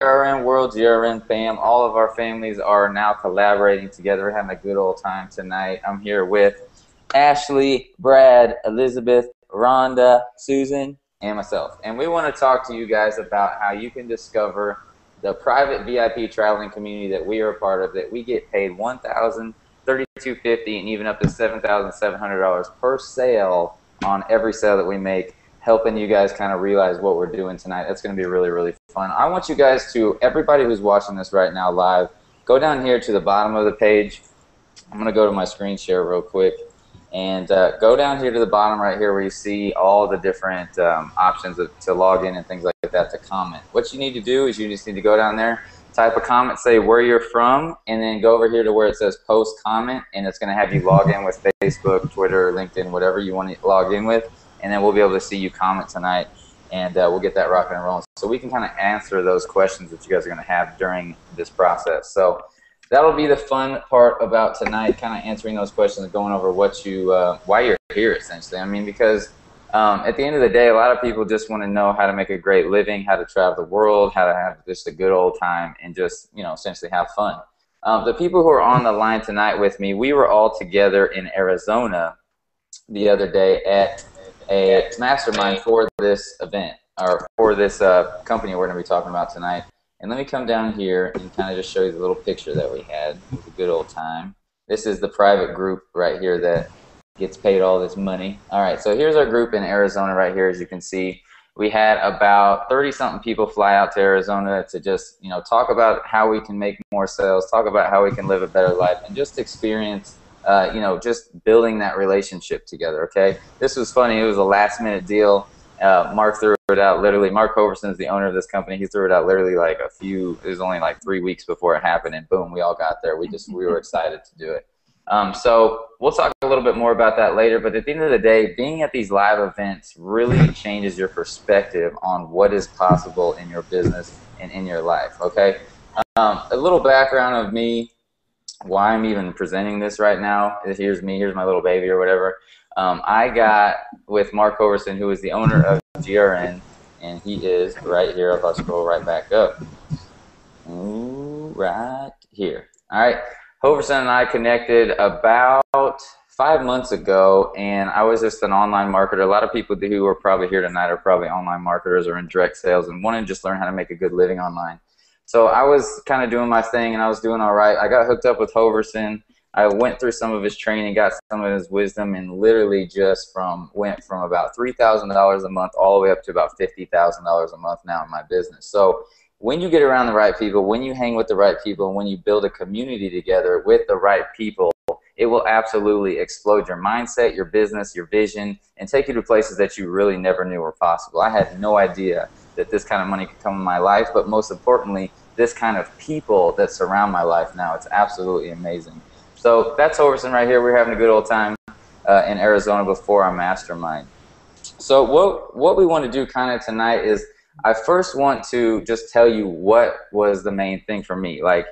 GRN World, GRN fam, all of our families are now collaborating together. We're having a good old time tonight. I'm here with Ashley, Brad, Elizabeth, Rhonda, Susan, and myself. And we want to talk to you guys about how you can discover the private VIP traveling community that we are a part of, that we get paid $1,032.50 and even up to $7,700 per sale on every sale that we make, helping you guys kind of realize what we're doing tonight. That's going to be really, really fun. I want you guys to, everybody who's watching this right now live, go down here to the bottom of the page. I'm going to go to my screen share real quick. And go down here to the bottom right here where you see all the different options to log in and things like that to comment. What you need to do is you just need to go down there, type a comment, say where you're from, and then go over here to where it says post comment, and it's going to have you log in with Facebook, Twitter, LinkedIn, whatever you want to log in with. And then we'll be able to see you comment tonight, and we'll get that rocking and rolling. So we can kind of answer those questions that you guys are going to have during this process. So that'll be the fun part about tonight, kind of answering those questions and going over what you, why you're here, essentially. I mean, because at the end of the day, a lot of people just want to know how to make a great living, how to travel the world, how to have just a good old time, and just, you know, essentially have fun. The people who are on the line tonight with me, we were all together in Arizona the other day at a mastermind for this event, or for this company we're going to be talking about tonight. And let me come down here and kind of just show you the little picture that we had. It was a good old time. This is the private group right here that gets paid all this money. All right, so here's our group in Arizona right here. As you can see, we had about 30-something people fly out to Arizona to just, you know, talk about how we can make more sales, talk about how we can live a better life, and just experience you know, just building that relationship together, okay? This was funny. It was a last-minute deal. Mark threw it out literally. Mark Hoverson is the owner of this company. He threw it out literally like it was only like 3 weeks before it happened, and boom, we all got there. We were excited to do it. So we'll talk a little bit more about that later, but at the end of the day, being at these live events really changes your perspective on what is possible in your business and in your life, okay? A little background of me, why I'm even presenting this right now. Here's me, here's my little baby or whatever. I got with Mark Hoverson, who is the owner of GRN, and he is right here. If I scroll right back up. Ooh, right here. All right. Hoverson and I connected about 5 months ago, and I was just an online marketer. A lot of people who are probably here tonight are probably online marketers or in direct sales and want to just learn how to make a good living online. So I was kind of doing my thing, and I was doing all right. I got hooked up with Hoverson. I went through some of his training, got some of his wisdom, and literally just went from about $3,000 a month all the way up to about $50,000 a month now in my business. So when you get around the right people, when you hang with the right people, and when you build a community together with the right people, it will absolutely explode your mindset, your business, your vision, and take you to places that you really never knew were possible. I had no idea that this kind of money could come in my life, but most importantly, this kind of people that surround my life now. It's absolutely amazing. So that's Hoverson right here. We're having a good old time in Arizona before our mastermind. So what we want to do kind of tonight is I first want to just tell you what was the main thing for me. Like,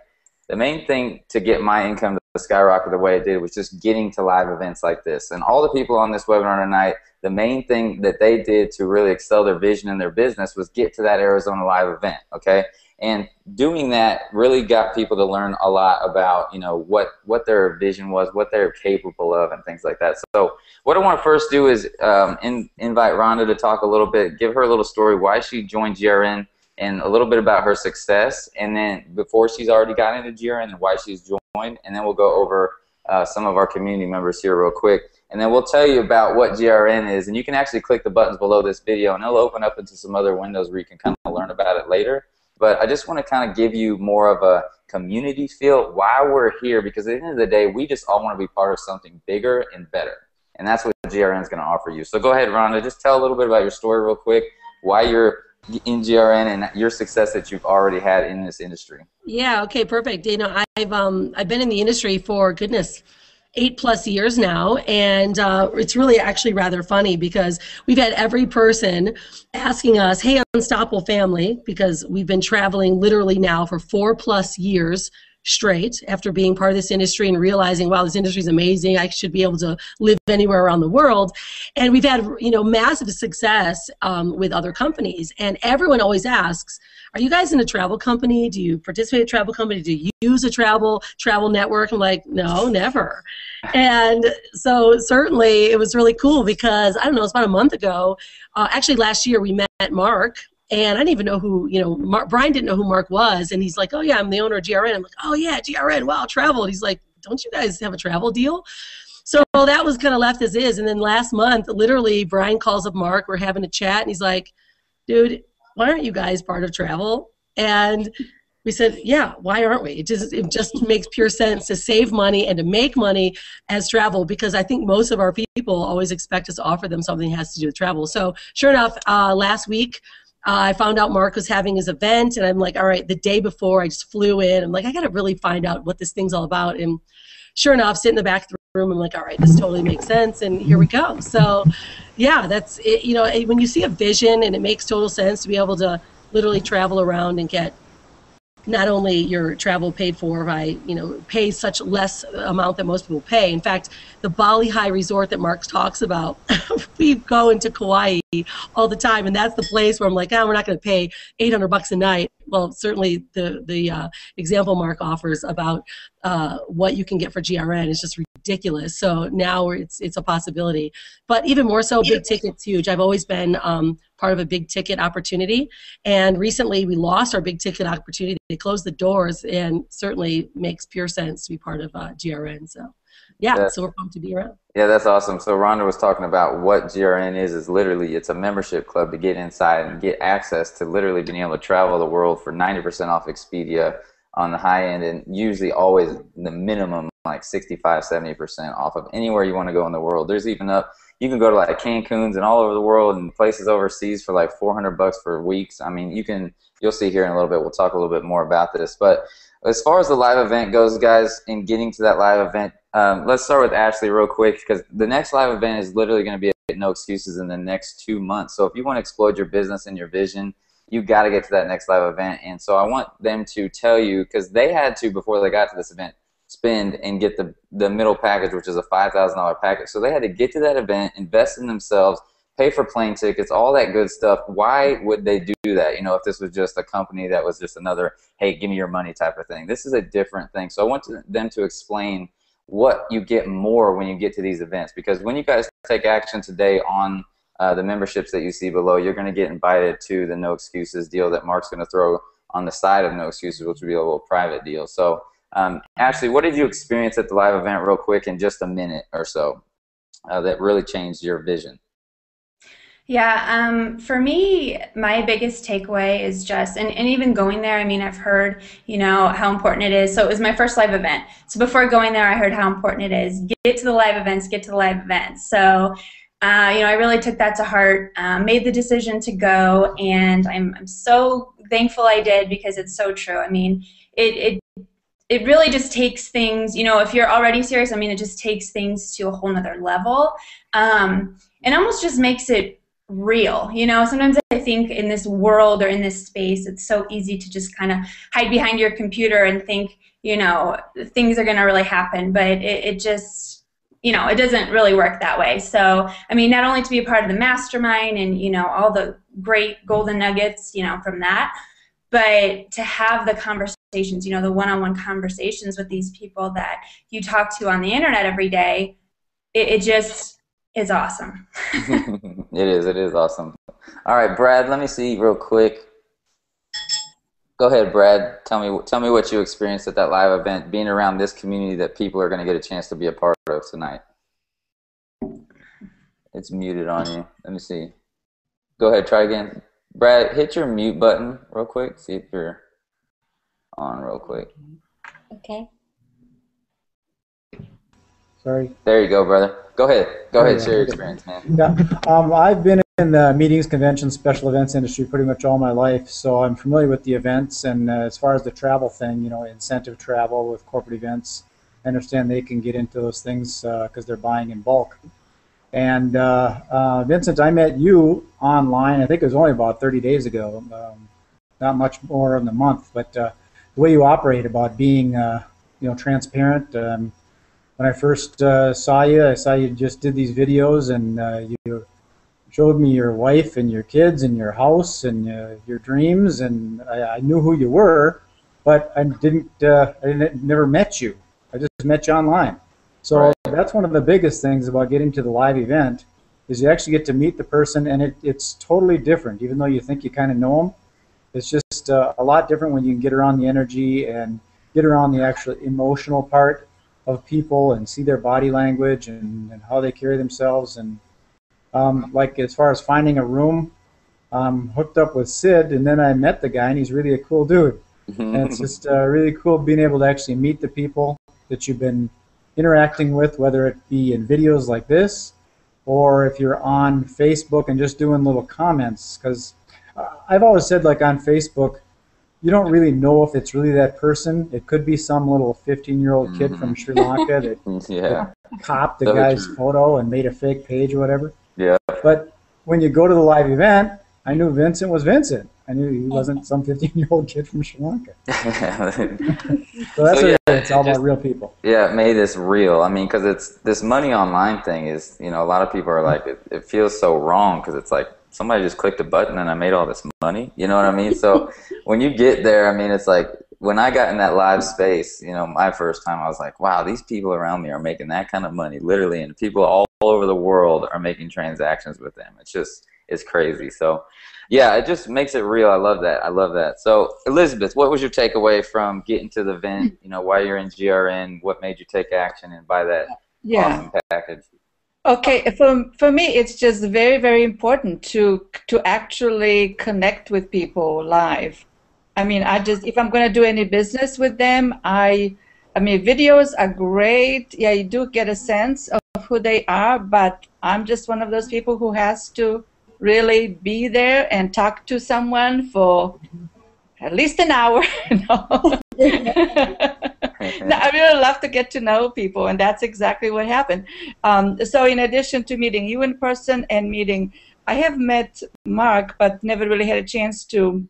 the main thing to get my income to skyrocket the way it did was just getting to live events like this. And all the people on this webinar tonight, the main thing that they did to really excel their vision in their business was get to that Arizona live event, okay? And doing that really got people to learn a lot about, you know, what their vision was, what they're capable of, and things like that. So what I want to first do is invite Rhonda to talk a little bit, give her a little story why she joined GRN, and a little bit about her success, and then before she's already gotten into GRN and why she's joined, and then we'll go over some of our community members here real quick, and then we'll tell you about what GRN is, and you can actually click the buttons below this video, and it'll open up into some other windows where you can kind of learn about it later. But I just want to kind of give you more of a community feel why we're here, because at the end of the day, we just all want to be part of something bigger and better, and that's what GRN is going to offer you. So go ahead, Rhonda, just tell a little bit about your story real quick, why you're in GRN and your success that you've already had in this industry. Yeah, okay, perfect. You know, I've been in the industry for, goodness, 8+ years now, and it's really actually rather funny because we've had every person asking us, hey, Unstoppable Family, because we've been traveling literally now for 4+ years straight after being part of this industry and realizing, wow, this industry is amazing. I should be able to live anywhere around the world. And we've had, massive success with other companies. And everyone always asks, are you guys in a travel company? Do you participate in a travel company? Do you use a travel network? I'm like, no, never. And so certainly it was really cool because, I don't know, it's about a month ago. Actually, last year we met Mark. And I didn't even know who, Brian didn't know who Mark was. And he's like, oh, yeah, I'm the owner of GRN. I'm like, oh, yeah, GRN, wow, travel. And he's like, don't you guys have a travel deal? So that was kind of left as is. And then last month, literally, Brian calls up Mark. We're having a chat. And he's like, dude, why aren't you guys part of travel? And we said, yeah, why aren't we? It just makes pure sense to save money and to make money as travel, because I think most of our people always expect us to offer them something that has to do with travel. So sure enough, last week, I found out Mark was having his event, and I'm like, all right, the day before I just flew in. I'm like, I got to really find out what this thing's all about. And sure enough, sitting in the back of the room, I'm like, all right, this totally makes sense, and here we go. So yeah, that's it. When you see a vision and it makes total sense to be able to literally travel around and get not only your travel paid for by, pay such less amount than most people pay. In fact, the Bali High Resort that Mark talks about, we go into Kauai all the time, and that's the place where I'm like, we're not going to pay $800 a night. Well, certainly the example Mark offers about what you can get for GRN is just ridiculous. So now it's a possibility. But even more so, big ticket's huge. I've always been part of a big ticket opportunity, and recently we lost our big ticket opportunity. They closed the doors, and certainly makes pure sense to be part of GRN. So yeah, so we're pumped to be around. Yeah, that's awesome. So Rhonda was talking about what GRN is literally, it's a membership club to get inside and get access to literally being able to travel the world for 90% off Expedia on the high end, and usually always the minimum like 65-70% off of anywhere you want to go in the world. There's even you can go to like Cancun's and all over the world and places overseas for like $400 for weeks. I mean, you'll see here in a little bit. We'll talk a little bit more about this. But as far as the live event goes, guys, in getting to that live event, let's start with Ashley real quick, because the next live event is literally going to be at No Excuses in the next 2 months. So if you want to explode your business and your vision, you got to get to that next live event. And so I want them to tell you, because they had to, before they got to this event, spend and get the middle package, which is a $5,000 package. So they had to get to that event, invest in themselves, pay for plane tickets, all that good stuff. Why would they do that? If this was just a company that was just another, hey, give me your money type of thing. This is a different thing. So I want them to explain what you get more when you get to these events, because when you guys take action today on the memberships that you see below, you're going to get invited to the No Excuses deal that Mark's going to throw on the side of No Excuses, which will be a little private deal. So Ashley, what did you experience at the live event real quick in just a minute or so that really changed your vision? Yeah, for me, my biggest takeaway is just, and even going there, I mean, I've heard, how important it is. So it was my first live event. So before going there, I heard how important it is. Get to the live events, get to the live events. So, I really took that to heart, made the decision to go, and I'm so thankful I did, because it's so true. I mean, it really just takes things, if you're already serious, I mean, it just takes things to a whole nother level, and almost just makes it real. Sometimes I think in this world or in this space, it's so easy to just kind of hide behind your computer and think, things are going to really happen, but it just, it doesn't really work that way. So, I mean, not only to be a part of the mastermind and, all the great golden nuggets, from that, but to have the conversations, the one-on-one conversations with these people that you talk to on the internet every day, it just is awesome. It is awesome. All right, Brad, let me see real quick. Go ahead, Brad. Tell me what you experienced at that live event, being around this community that people are going to get a chance to be a part of tonight. It's muted on you. Let me see. Go ahead, try again. Brad, hit your mute button real quick. See if you're on real quick. Okay. Sorry. There you go, brother. Go ahead. Share your experience, man. Yeah. I've been in the meetings, conventions, special events industry pretty much all my life, so I'm familiar with the events. And as far as the travel thing, incentive travel with corporate events, I understand they can get into those things because they're buying in bulk. And Vincent, I met you online. I think it was only about 30 days ago, not much more than a month. But the way you operate about being, transparent. When I first saw you, I saw you just did these videos, and you showed me your wife and your kids and your house and your dreams, and I knew who you were, but I never met you. I just met you online. So Right. that's one of the biggest things about getting to the live event, is you actually get to meet the person, and it's totally different. Even though you think you kind of know them, it's just a lot different when you can get around the energy and get around the actual emotional part of people and see their body language and how they carry themselves. And like as far as finding a room, hooked up with Sid, and then I met the guy, and he's really a cool dude. And it's just really cool being able to actually meet the people that you've been interacting with, whether it be in videos like this, or if you're on Facebook and just doing little comments. Because I've always said, like on Facebook, you don't really know if it's really that person. It could be some little 15-year-old kid from Sri Lanka that copped the guy's photo and made a fake page or whatever. Yeah. But when you go to the live event, I knew Vincent was Vincent. I knew he wasn't some 15-year-old kid from Sri Lanka. So that's it's all about real people. Yeah, it made this real. I mean, because it's this money online thing is, a lot of people are like, it feels so wrong because it's like somebody just clicked a button and I made all this money. You know what I mean? So when you get there, I mean, it's like when I got in that live space, my first time, I was like, wow, these people around me are making that kind of money, literally, and people all over the world are making transactions with them. It's crazy. So yeah, it just makes it real. I love that. So Elizabeth, what was your takeaway from getting to the event, while you're in GRN? What made you take action and buy that awesome package? Okay, for me, it's just very, very important to actually connect with people live. I mean, if I'm going to do any business with them, I mean, videos are great. Yeah, you do get a sense of who they are, but I'm just one of those people who has to really be there and talk to someone for at least an hour. No, I really love to get to know people, and that's exactly what happened. So in addition to meeting you in person and I have met Mark, but never really had a chance to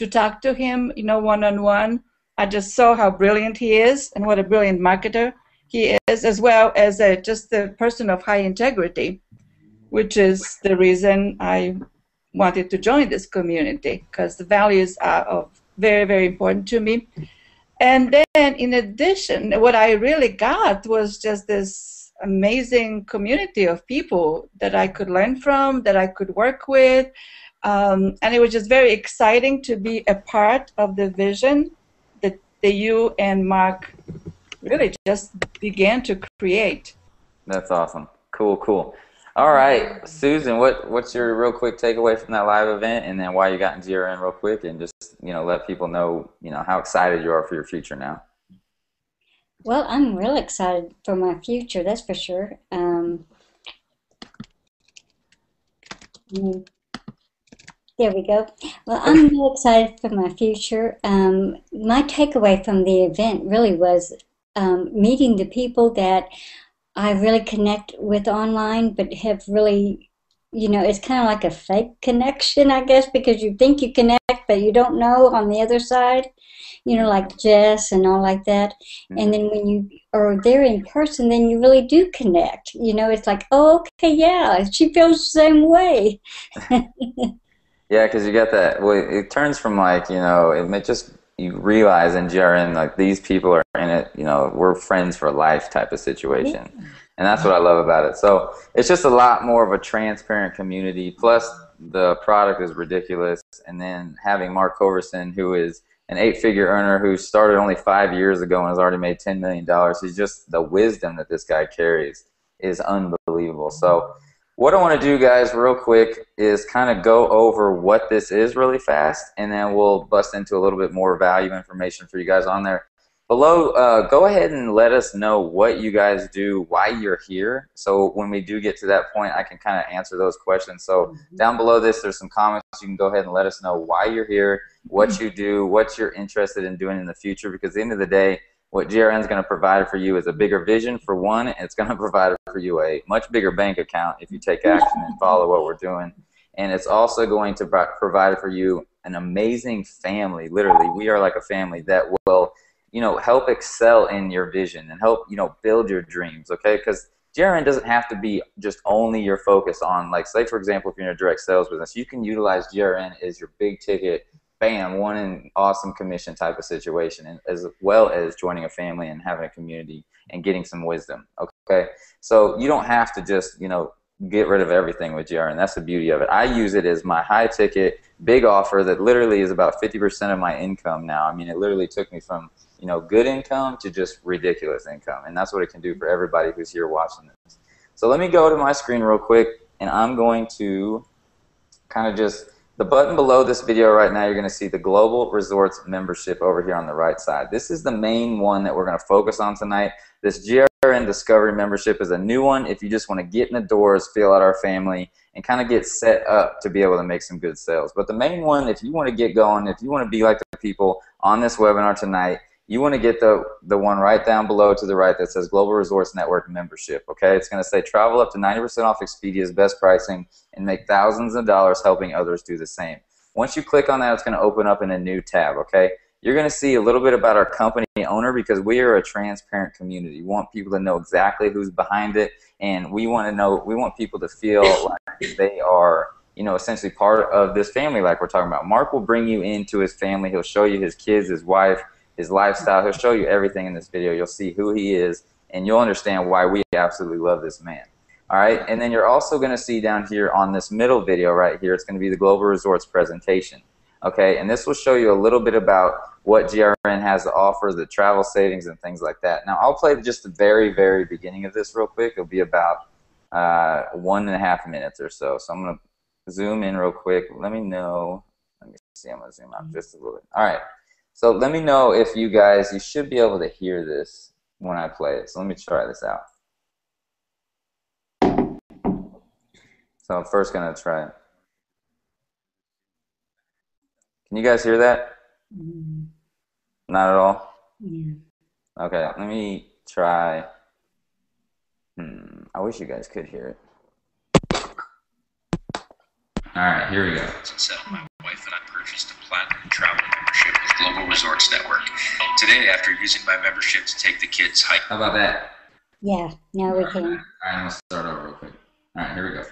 talk to him, one-on-one. I just saw how brilliant he is and what a brilliant marketer he is, as well as just a person of high integrity, which is the reason I wanted to join this community, because the values are very, very important to me. And then in addition, what I really got was just this amazing community of people that I could learn from, that I could work with. And it was just very exciting to be a part of the vision that you and Mark really just began to create. That's awesome. Cool. All right, Susan, what's your real quick takeaway from that live event, and then why you got in GRN real quick, and just let people know how excited you are for your future now. Well, I'm real excited for my future, that's for sure. There we go. Well, I'm real excited for my future. My takeaway from the event really was meeting the people that I really connect with online, but have really, it's kind of like a fake connection, I guess, because you think you connect, but you don't know on the other side, like Jess and all like that. And then when you are there in person, then you really do connect. It's like, oh, okay, yeah, she feels the same way. Yeah, because you got that. Well, it turns from like, you realize in GRN, like, these people are in it, we're friends for life type of situation. Yeah. And that's what I love about it. So it's just a lot more of a transparent community. Plus, the product is ridiculous. And then having Mark Coverson, who is an 8-figure earner who started only 5 years ago and has already made $10 million. He's just, the wisdom that this guy carries is unbelievable. So what I want to do, guys, real quick, is kind of go over what this is really fast, and then we'll bust into a little bit more value information for you guys on there. Below, go ahead and let us know what you guys do, why you're here. So when we do get to that point, I can kind of answer those questions. So down below this, there's some comments. You can go ahead and let us know why you're here, what you do, what you're interested in doing in the future, because at the end of the day, what GRN is going to provide for you is a bigger vision, for one, and it's going to provide for you a much bigger bank account if you take action and follow what we're doing. And it's also going to provide for you an amazing family. Literally, we are like a family that will, you know, help excel in your vision and help, you know, build your dreams, okay? Because GRN doesn't have to be just only your focus on, like, say, for example, if you're in a direct sales business, you can utilize GRN as your big ticket, bam, one in awesome commission type of situation, and as well as joining a family and having a community and getting some wisdom, okay? So you don't have to just, you know, get rid of everything with GRN. That's the beauty of it. I use it as my high ticket, big offer that literally is about 50% of my income now. I mean, it literally took me from, you know, good income to just ridiculous income. And that's what it can do for everybody who's here watching this. So let me go to my screen real quick, and I'm going to kind of just, the button below this video right now, you're going to see the Global Resorts membership over here on the right side. This is the main one that we're going to focus on tonight. This GRN Discovery membership is a new one if you just want to get in the doors, feel out our family, and kind of get set up to be able to make some good sales. But the main one, if you want to get going, if you want to be like the people on this webinar tonight, you want to get the one right down below to the right that says Global Resorts Network membership, okay? It's going to say travel up to 90% off Expedia's best pricing and make thousands of dollars helping others do the same. Once you click on that, it's going to open up in a new tab, okay? You're going to see a little bit about our company owner because we are a transparent community. We want people to know exactly who's behind it, and we want people to feel like they are, you know, essentially part of this family like we're talking about. Mark will bring you into his family. He'll show you his kids, his wife, his lifestyle. He'll show you everything in this video. You'll see who he is, and you'll understand why we absolutely love this man. All right, and then you're also going to see down here on this middle video right here, it's going to be the Global Resorts presentation. Okay, and this will show you a little bit about what GRN has to offer, the travel savings and things like that. Now, I'll play just the very, very beginning of this real quick. It'll be about 1.5 minutes or so. So I'm going to zoom in real quick. Let me know. Let me see. I'm going to zoom out just a little bit. All right. So let me know if you guys, you should be able to hear this when I play it. So let me try this out. So I'm first going to try it. Can you guys hear that? Mm. Not at all? Yeah. Okay, let me try. I wish you guys could hear it. All right, here we go. My wife and I purchased a platinum travel membership with Global Resorts Network. Today, after using my membership to take the kids hiking. How about that? Yeah, now we can. All right, I'm going to start over real quick. All right, here we go.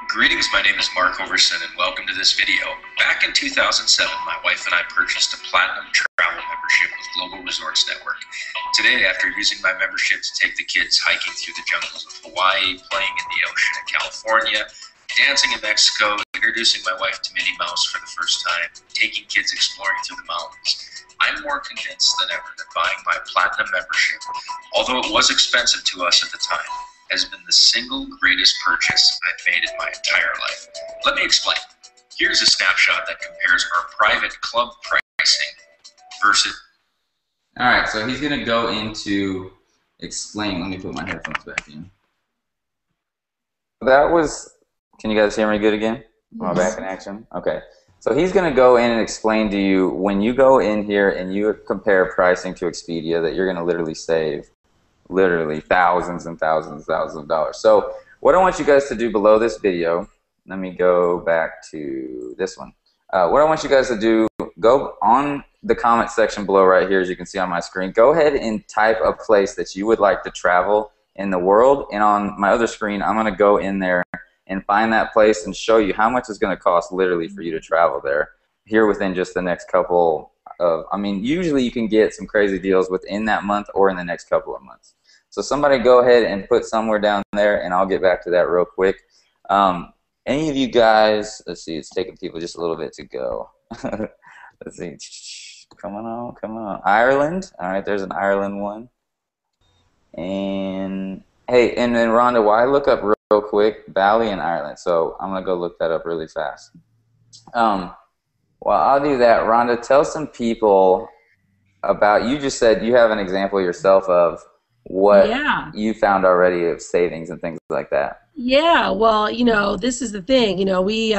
Greetings, my name is Mark Overson, and welcome to this video. Back in 2007, my wife and I purchased a platinum travel membership with Global Resorts Network. Today, after using my membership to take the kids hiking through the jungles of Hawaii, playing in the ocean in California, dancing in Mexico, introducing my wife to Minnie Mouse for the first time, taking kids exploring through the mountains, I'm more convinced than ever that buying my platinum membership, although it was expensive to us at the time, has been the single greatest purchase I've made in my entire life. Let me explain. Here's a snapshot that compares our private club pricing versus... All right, so he's going to go into explain. Let me put my headphones back in. That was... Can you guys hear me good again? Am I back in action? Okay. So he's going to go in and explain to you when you go in here and you compare pricing to Expedia that you're going to literally save literally thousands and thousands and thousands of dollars. So what I want you guys to do below this video, let me go back to this one. What I want you guys to do, go on the comment section below right here, as you can see on my screen. Go ahead and type a place that you would like to travel in the world. And on my other screen, I'm going to go in there and find that place and show you how much it's going to cost literally for you to travel there here within just the next couple of, I mean, usually you can get some crazy deals within that month or in the next couple of months. So somebody go ahead and put somewhere down there, and I'll get back to that real quick. Any of you guys, let's see, it's taking people just a little bit to go. Let's see. Come on, come on. Ireland. All right, there's an Ireland one. And, hey, and then Rhonda, why look up real quick, Bali in Ireland. So I'm going to go look that up really fast. Well, I'll do that. Rhonda, tell some people about, you just said you have an example yourself of what you found already of savings and things like that. Yeah, well, you know, this is the thing. You know, we've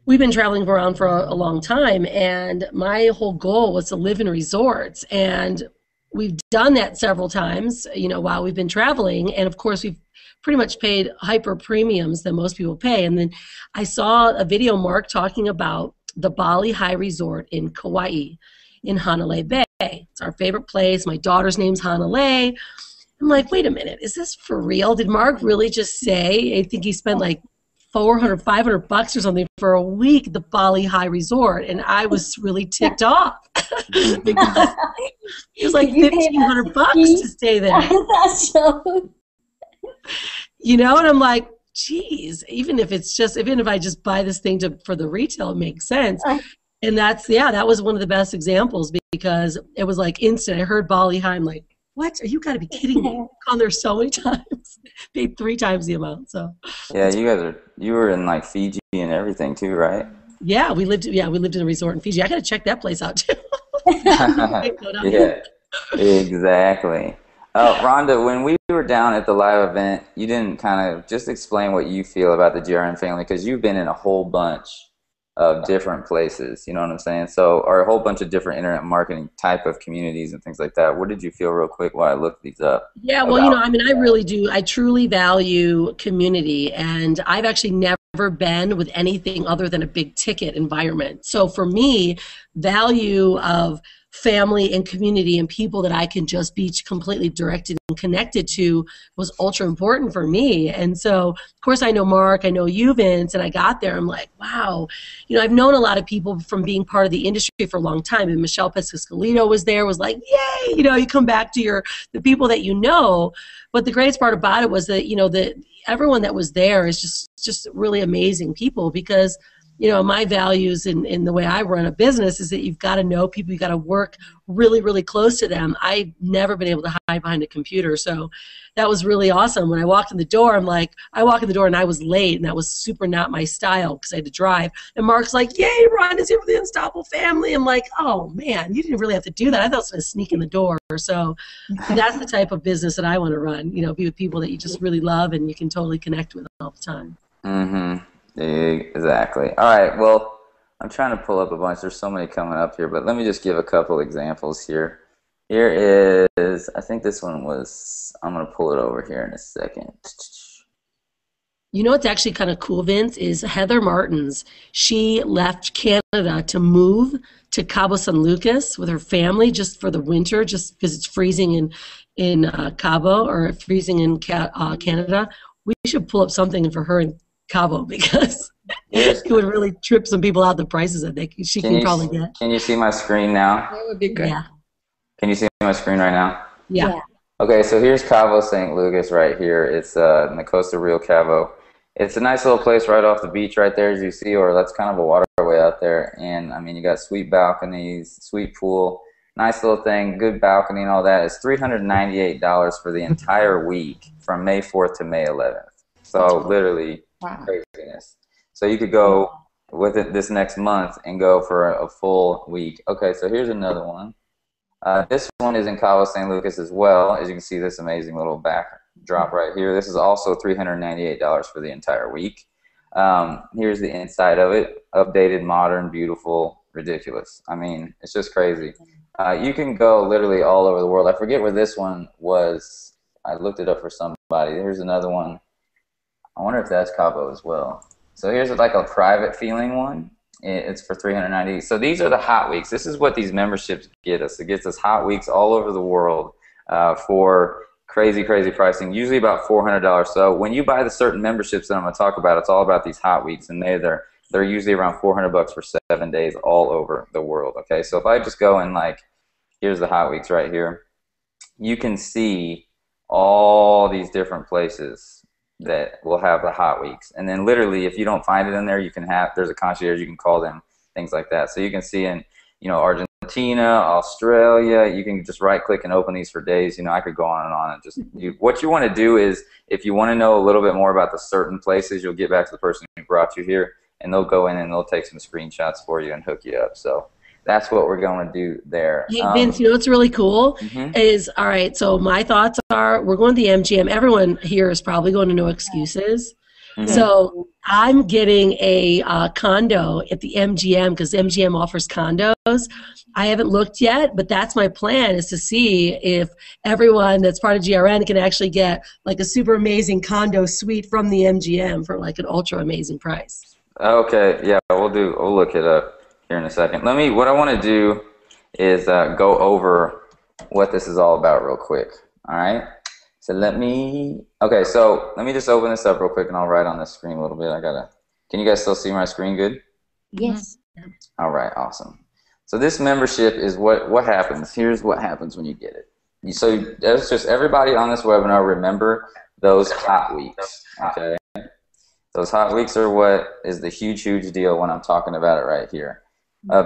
been traveling around for a long time, and my whole goal was to live in resorts, and we've done that several times, you know, while we've been traveling, and of course we've pretty much paid hyper premiums than most people pay. And then I saw a video, Mark, talking about the Bali High Resort in Kauai, in Hanalei Bay. It's our favorite place. My daughter's name's Hanalei. I'm like, wait a minute, is this for real? Did Mark really just say, I think he spent like $400, $500 or something for a week at the Bali High Resort, and I was really ticked off because it was like $1,500 to stay there. That's so. You know, and I'm like, geez, even if I just buy this thing for the retail, it makes sense. And that was one of the best examples because it was like instant. I heard Bali High, I'm like, what? You got to be kidding me. I've gone there so many times. Paid 3 times the amount. So. Yeah, you were in like Fiji and everything too, right? Yeah, we lived in a resort in Fiji. I got to check that place out too. Yeah, exactly. Rhonda, when we were down at the live event, you didn't kind of just explain what you feel about the GRN family because you've been in a whole bunch of different places, you know what I'm saying? So, or a whole bunch of different internet marketing type of communities and things like that. What did you feel real quick while I looked these up? Yeah, well, I really do. I truly value community, and I've actually never been with anything other than a big ticket environment. So for me, value of family and community and people that I can just be completely directed and connected to was ultra important for me. And so, of course, I know Mark, I know you, Vince, and I got there. I'm like, wow. I've known a lot of people from being part of the industry for a long time. And Michelle Piscascolito was there, was like, yay, you come back to the people that you know. But the greatest part about it was that, that everyone that was there is just really amazing people because my values in the way I run a business is that you've got to know people, you've got to work really, really close to them. I've never been able to hide behind a computer, so that was really awesome. When I walked in the door, I walk in the door and I was late, and that was super not my style because I had to drive. And Mark's like, yay, Ron is here with the Unstoppable family. I'm like, oh, man, you didn't really have to do that. I thought I was going to sneak in the door. So that's the type of business that I want to run, be with people that you just really love and you can totally connect with all the time. Mm-hmm. Exactly. All right. Well, I'm trying to pull up a bunch. There's so many coming up here, but let me just give a couple examples here. Here is, I think this one was, I'm going to pull it over here in a second. What's actually kind of cool, Vince, is Heather Martins. She left Canada to move to Cabo San Lucas with her family just for the winter, just because it's freezing in Cabo or freezing in Canada. We should pull up something for her in Cabo because it would really trip some people out the prices that she can probably get. Can you see my screen now? That would be good. Yeah. Can you see my screen right now? Yeah. Okay, so here's Cabo St. Lucas right here. It's in the Costa Real Cabo. It's a nice little place right off the beach right there, as you see, or that's kind of a waterway out there. And, you got sweet balconies, sweet pool, nice little thing, good balcony and all that. It's $398 for the entire week from May 4th to May 11th. So literally craziness. So you could go with it this next month and go for a full week. Okay, so here's another one. This one is in Cabo San Lucas as well. As you can see, this amazing little backdrop right here. This is also $398 for the entire week. Here's the inside of it. Updated, modern, beautiful, ridiculous. It's just crazy. You can go literally all over the world. I forget where this one was. I looked it up for somebody. Here's another one. I wonder if that's Cabo as well. So here's like a private feeling one. It's for $390. So these are the hot weeks. This is what these memberships get us. It gets us hot weeks all over the world for crazy, crazy pricing, usually about $400. So when you buy the certain memberships that I'm going to talk about, it's all about these hot weeks, and they're usually around $400 for 7 days all over the world. Okay, so if I just go and here's the hot weeks right here, you can see all these different places that will have the hot weeks. And then literally, if you don't find it in there, there's a concierge, you can call them, things like that. So you can see in, Argentina, Australia, you can just right click and open these for days. I could go on and on. And what you want to do is, if you want to know a little bit more about the certain places, you'll get back to the person who brought you here, and they'll go in and they'll take some screenshots for you and hook you up. So that's what we're going to do there. Hey, Vince, what's really cool is, all right, so my thoughts are we're going to the MGM. Everyone here is probably going to No Excuses. So I'm getting a condo at the MGM because MGM offers condos. I haven't looked yet, but that's my plan, is to see if everyone that's part of GRN can actually get like a super amazing condo suite from the MGM for like an ultra amazing price. Okay, yeah, we'll look it up here in a second. What I want to do is go over what this is all about real quick. All right. So let me just open this up real quick and I'll write on the screen a little bit. Can you guys still see my screen good? Yes. All right, awesome. So this membership is what happens. Here's what happens when you get it. So that's just everybody on this webinar, remember those hot weeks, okay? Those hot weeks are what is the huge deal when I'm talking about it right here.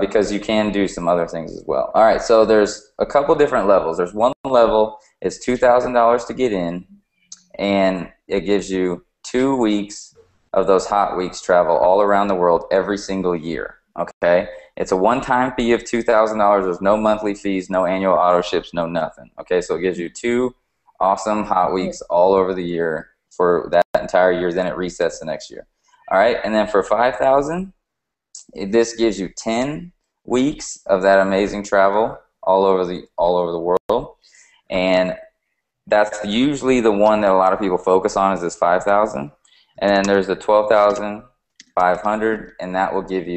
Because you can do some other things as well. All right, so there's a couple different levels. There's one level, it's $2,000 to get in, and it gives you 2 weeks of those hot weeks travel all around the world every single year, okay? It's a one-time fee of $2,000. There's no monthly fees, no annual auto ships, no nothing, okay? So it gives you 2 awesome hot weeks all over the year for that entire year, then it resets the next year. All right, and then for $5,000, this gives you 10 weeks of that amazing travel all over the world, and that's usually the one that a lot of people focus on, is this 5,000. And then there's the 12,500, and that will give you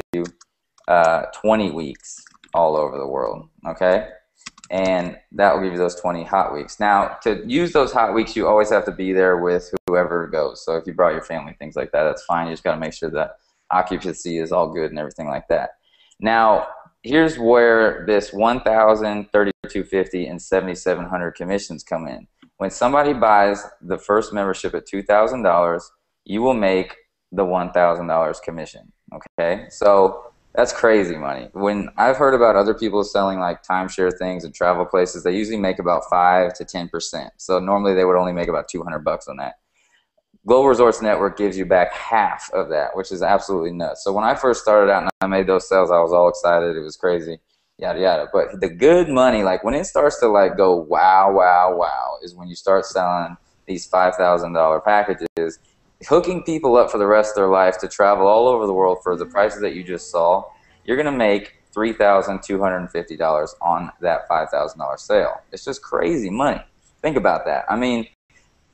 20 weeks all over the world. Okay, and that will give you those 20 hot weeks. Now, to use those hot weeks, you always have to be there with whoever goes. So if you brought your family, things like that, that's fine. You just got to make sure that occupancy is all good and everything like that. Now, here's where this 1,000, 3,250, and 7,700 commissions come in. When somebody buys the first membership at $2,000, you will make the $1,000 commission. Okay, so that's crazy money. When I've heard about other people selling like timeshare things and travel places, they usually make about 5 to 10%. So normally they would only make about $200 on that. Global Resorts Network gives you back half of that, which is absolutely nuts. So when I first started out and I made those sales, I was all excited. It was crazy, yada, yada. But the good money, like when it starts to like go wow, wow, wow, is when you start selling these $5,000 packages, hooking people up for the rest of their life to travel all over the world for the prices that you just saw. You're going to make $3,250 on that $5,000 sale. It's just crazy money. Think about that. I mean,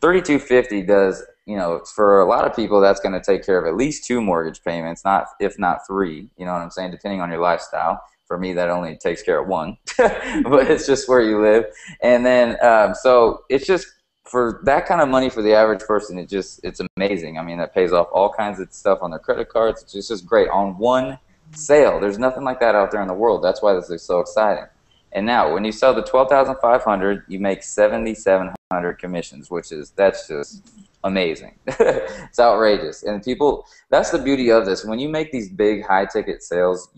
$3,250 does, you know, for a lot of people, that's going to take care of at least 2 mortgage payments, if not 3, you know what I'm saying, depending on your lifestyle. For me, that only takes care of 1, but it's just where you live. And then, so it's just, for that kind of money for the average person, it's amazing. I mean, that pays off all kinds of stuff on their credit cards. It's just great on one sale. There's nothing like that out there in the world. That's why this is so exciting. And now, when you sell the 12,500, you make 7,700 commissions, that's just amazing. It's outrageous. And people, that's the beauty of this. When you make these big high-ticket sales,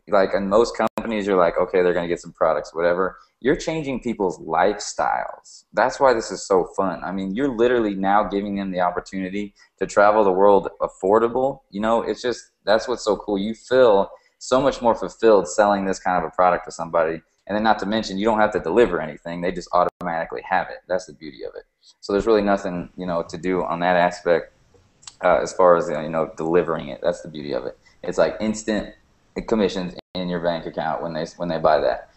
like in most companies, you're like, okay, they're going to get some products, whatever. You're changing people's lifestyles. That's why this is so fun. I mean, you're literally now giving them the opportunity to travel the world affordable. You know, it's just, that's what's so cool. You feel so much more fulfilled selling this kind of a product to somebody. And then not to mention, you don't have to deliver anything. They just automatically have it. That's the beauty of it. So there's really nothing, you know, to do on that aspect as far as, you know, delivering it. That's the beauty of it. It's like instant commissions in your bank account when they buy that.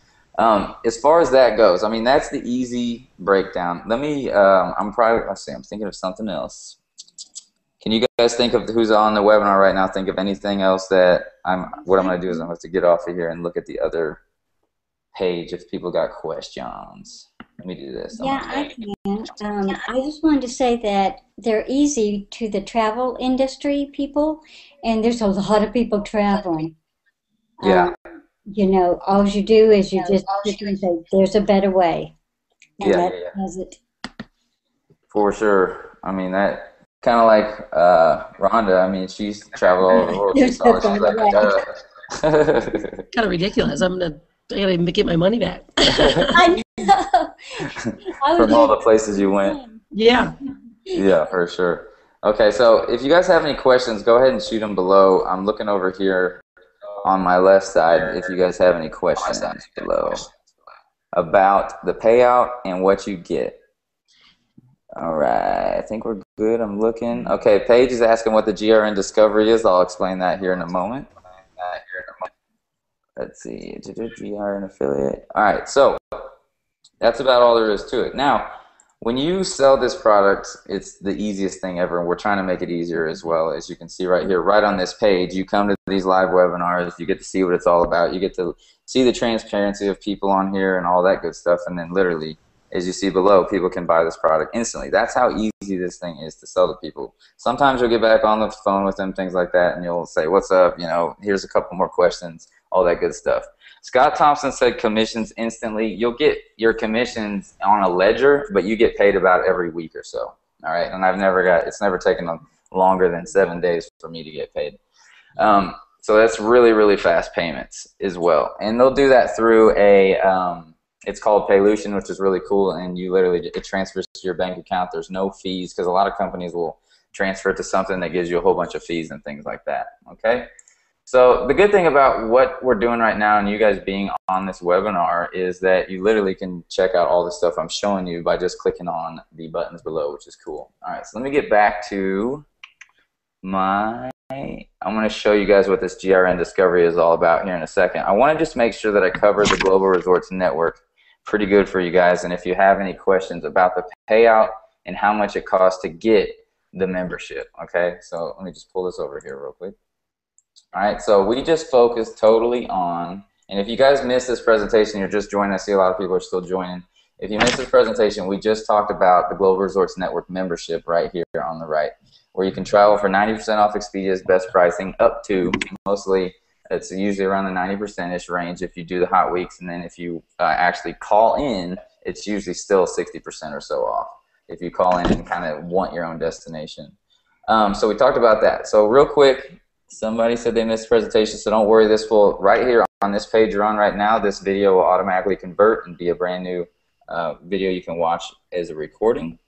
As far as that goes, I mean, that's the easy breakdown. Let me, I'm thinking of something else. Can you guys think of who's on the webinar right now? Think of anything else that what I'm going to do is I'm going to get off of here and look at the other page if people got questions. Let me do this. Yeah, I can. I just wanted to say that they're easy to the travel industry people, and there's a lot of people traveling. Yeah. You know, all you do is you just sit and say, there's a better way. And that does it. For sure. I mean, that kind of like Rhonda. I mean, she's traveled all over the world. Kind of ridiculous. I gotta get my money back. I know. From all the places you went. Yeah. Yeah, for sure. Okay, so if you guys have any questions, go ahead and shoot them below. I'm looking over here on my left side if you guys have any questions below about the payout and what you get. All right, I think we're good. I'm looking. Okay, Paige is asking what the GRN Discovery is. I'll explain that here in a moment. Let's see, GRN affiliate. All right, so that's about all there is to it. Now, when you sell this product, it's the easiest thing ever, and we're trying to make it easier as well. As you can see right here, right on this page, you come to these live webinars, you get to see what it's all about, you get to see the transparency of people on here and all that good stuff, and then literally, as you see below, people can buy this product instantly. That's how easy this thing is to sell to people. Sometimes you'll get back on the phone with them, things like that, and you'll say, what's up, you know, here's a couple more questions, all that good stuff. Scott Thompson said commissions instantly. You'll get your commissions on a ledger, but you get paid about every week or so. All right, and it's never taken longer than 7 days for me to get paid. So that's really, really fast payments as well. And they'll do that through it's called Paylution, which is really cool, and it transfers to your bank account. There's no fees, because a lot of companies will transfer it to something that gives you a whole bunch of fees and things like that. Okay. So the good thing about what we're doing right now and you guys being on this webinar is that you literally can check out all the stuff I'm showing you by just clicking on the buttons below, which is cool. All right, so let me get back to I'm going to show you guys what this GRN Discovery is all about here in a second. I want to just make sure that I cover the Global Resorts Network pretty good for you guys, and if you have any questions about the payout and how much it costs to get the membership, okay? So let me just pull this over here real quick. All right, so we just focused totally on, and if you guys missed this presentation, you're just joining, I see a lot of people are still joining. If you missed this presentation, we just talked about the Global Resorts Network membership right here on the right, where you can travel for 90% off Expedia's best pricing up to, mostly, it's usually around the 90%-ish range if you do the hot weeks, and then if you actually call in, it's usually still 60% or so off if you call in and kind of want your own destination. So we talked about that. So real quick, somebody said they missed the presentation, so don't worry. This will, right here on this page you're on right now, this video will automatically convert and be a brand new video you can watch as a recording.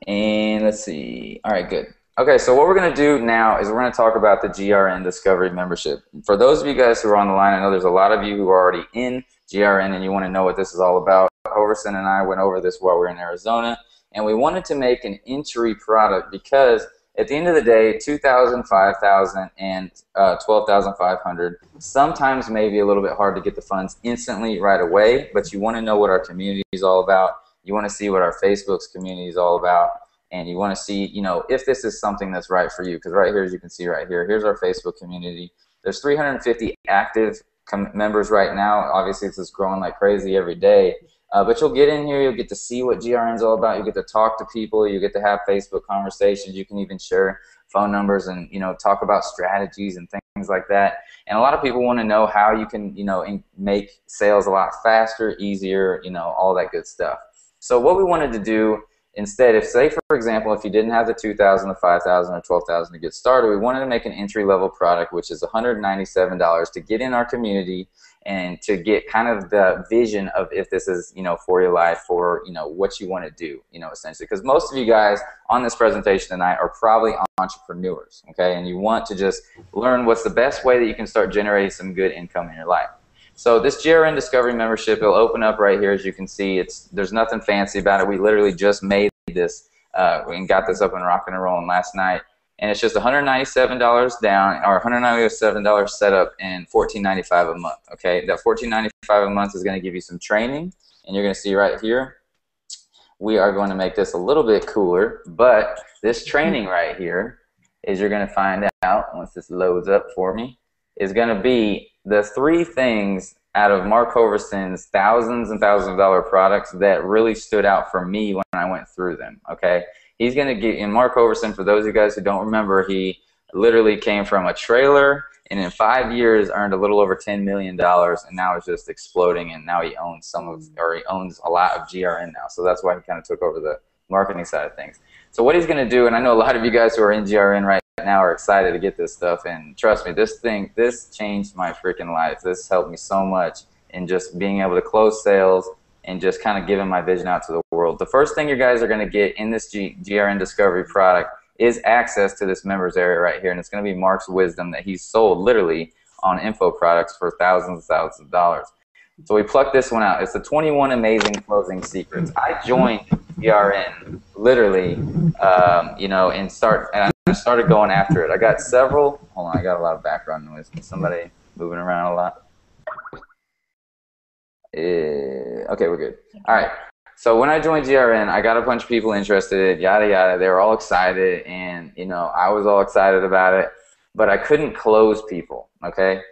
And let's see. All right, good. Okay, so what we're going to do now is we're going to talk about the GRN Discovery membership. For those of you guys who are on the line, I know there's a lot of you who are already in GRN and you want to know what this is all about. Hoverson and I went over this while we were in Arizona, and we wanted to make an entry product because at the end of the day, 2,000, 5,000, and 12,500 sometimes may be a little bit hard to get the funds instantly right away, but you want to know what our community is all about. You want to see what our Facebook's community is all about, and you want to see, you know, if this is something that's right for you. Because right here, as you can see right here, here's our Facebook community. There's 350 active members right now. Obviously, it's just growing like crazy every day. But you'll get in here, you'll get to see what GRN is all about. You get to talk to people, you get to have Facebook conversations. You can even share phone numbers and, you know, talk about strategies and things like that. And a lot of people want to know how you can, you know, make sales a lot faster, easier, you know, all that good stuff. So what we wanted to do instead, if say for example, if you didn't have the 2,000, the 5,000, or 12,000 to get started, we wanted to make an entry-level product, which is $197 to get in our community and to get kind of the vision of if this is, you know, for your life, for, you know, what you want to do, you know, essentially. Because most of you guys on this presentation tonight are probably entrepreneurs, okay, and you want to just learn what's the best way that you can start generating some good income in your life. So this GRN Discovery membership will open up right here. As you can see, there's nothing fancy about it. We literally just made this and got this up and rocking and rolling last night. And it's just $197 down, or $197 setup, and $14.95 a month. Okay, that $14.95 a month is going to give you some training, and you're going to see right here. We are going to make this a little bit cooler, but this training right here is, you're going to find out once this loads up for me, is going to be the 3 things out of Mark Hoverson's thousands and thousands of dollar products that really stood out for me when I went through them. Okay. He's going to get, and Mark Hoverson, for those of you guys who don't remember, he literally came from a trailer and in 5 years earned a little over $10 million, and now it's just exploding, and now he owns he owns a lot of GRN now. So that's why he kind of took over the marketing side of things. So what he's going to do, and I know a lot of you guys who are in GRN right now are excited to get this stuff, and trust me, this changed my freaking life. This helped me so much in just being able to close sales and just kind of giving my vision out to the world. The first thing you guys are going to get in this GRN Discovery product is access to this members area right here, and it's going to be Mark's wisdom that he's sold literally on info products for thousands and thousands of dollars. So we plucked this one out. It's the 21 amazing closing secrets. I joined GRN, literally, you know, and I started going after it. I got several. Hold on, I got a lot of background noise. Somebody moving around a lot. Okay, we're good. All right. So when I joined GRN, I got a bunch of people interested, yada yada. They were all excited, and you know, I was all excited about it, but I couldn't close people. Okay,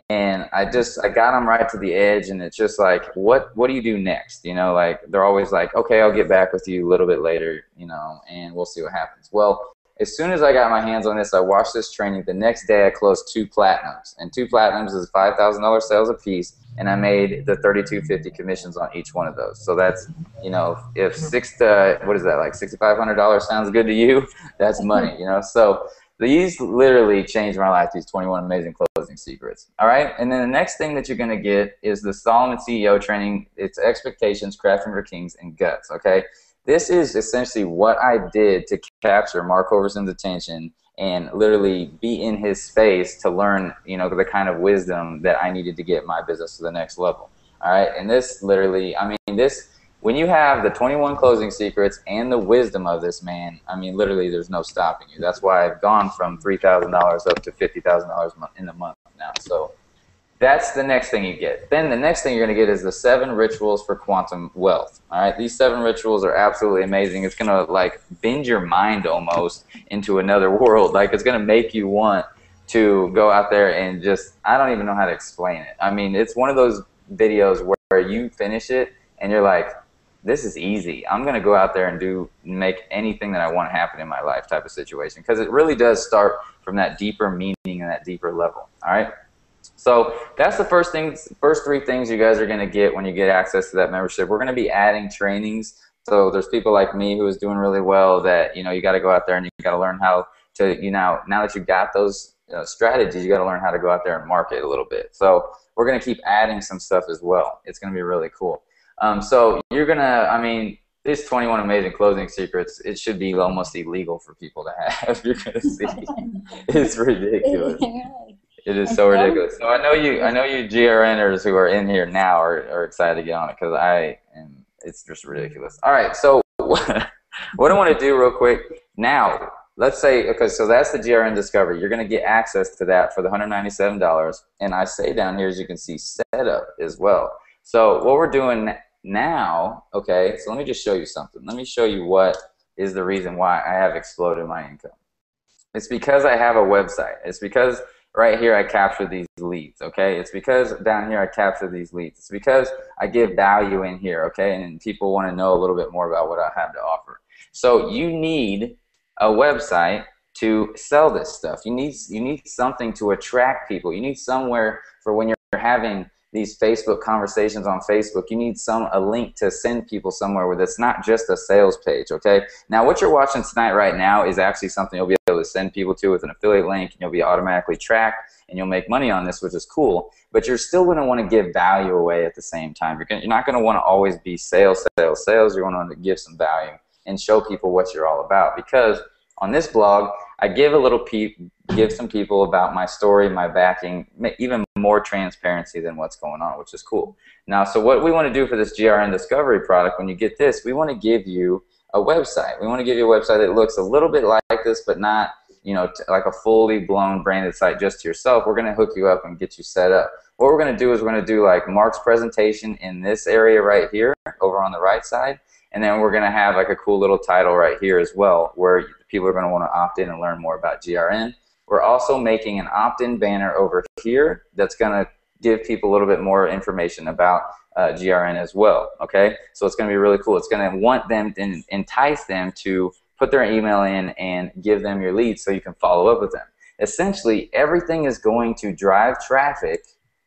and I got them right to the edge, and it's just like, what do you do next? You know, like they're always like, okay, I'll get back with you a little bit later, you know, and we'll see what happens. Well, as soon as I got my hands on this, I watched this training. The next day, I closed 2 platinums, and 2 platinums is $5,000 sales a piece, and I made the $3,250 commissions on each one of those. So that's, you know, if what is that, like $6,500 sounds good to you, that's money, you know. So these literally changed my life, these 21 amazing closing secrets. All right, and then the next thing that you're going to get is the Solomon CEO training. It's Expectations, Crafting for Kings, and Guts. Okay. This is essentially what I did to capture Mark Hoverson's attention and literally be in his space to learn, you know, the kind of wisdom that I needed to get my business to the next level. All right, and this literally, I mean, this, when you have the 21 closing secrets and the wisdom of this man, I mean, literally there's no stopping you. That's why I've gone from $3,000 up to $50,000 in a month now. So that's the next thing you get. Then the next thing you're going to get is the 7 rituals for quantum wealth. All right, these 7 rituals are absolutely amazing. It's going to like bend your mind almost into another world. Like it's going to make you want to go out there and just, I don't even know how to explain it. I mean, it's one of those videos where you finish it and you're like, this is easy. I'm going to go out there and make anything that I want to happen in my life type of situation, because it really does start from that deeper meaning and that deeper level. All right. So that's the first 3 things you guys are going to get when you get access to that membership. We're going to be adding trainings. So there's people like me who is doing really well that, you know, you got to go out there and you got to learn how to, you know, now that you got those strategies, you got to learn how to go out there and market a little bit. So we're going to keep adding some stuff as well. It's going to be really cool. So you're going to, I mean, these 21 amazing closing secrets, it should be almost illegal for people to have. You're going to see. It's ridiculous. It is so ridiculous. So I know you GRNers who are in here now are excited to get on it, because it's just ridiculous. All right, so what I want to do real quick now, let's say, okay, so that's the GRN Discovery. You're going to get access to that for the $197, and I say down here, as you can see, setup as well. So what we're doing now, okay, so let me just show you something. Let me show you what is the reason why I have exploded my income. It's because I have a website. It's because right here I capture these leads, okay? It's because down here I capture these leads. It's because I give value in here, okay? And people want to know a little bit more about what I have to offer. So you need a website to sell this stuff. You need something to attract people. You need somewhere for when you're having these Facebook conversations on Facebook. You need a link to send people somewhere where that's not just a sales page, okay? Now, what you're watching tonight right now is actually something you'll be able to send people to with an affiliate link, and you'll be automatically tracked, and you'll make money on this, which is cool. But you're still going to want to give value away at the same time. You're not going to want to always be sales. You're going to give some value and show people what you're all about, because on this blog, I give some people about my story, my backing, even more transparency than what's going on, which is cool. Now, so what we want to do for this GRN Discovery product, when you get this, we want to give you a website. We want to give you a website that looks a little bit like this, but not, you know, like a fully blown branded site just to yourself. We're going to hook you up and get you set up. What we're going to do is we're going to do like Mark's presentation in this area right here, over on the right side, and then we're going to have like a cool little title right here as well, where people are going to want to opt in and learn more about GRN. We're also making an opt-in banner over here that's going to give people a little bit more information about GRN as well, okay? So it's going to be really cool. It's going to want them and entice them to put their email in and give them your leads so you can follow up with them. Essentially, everything is going to drive traffic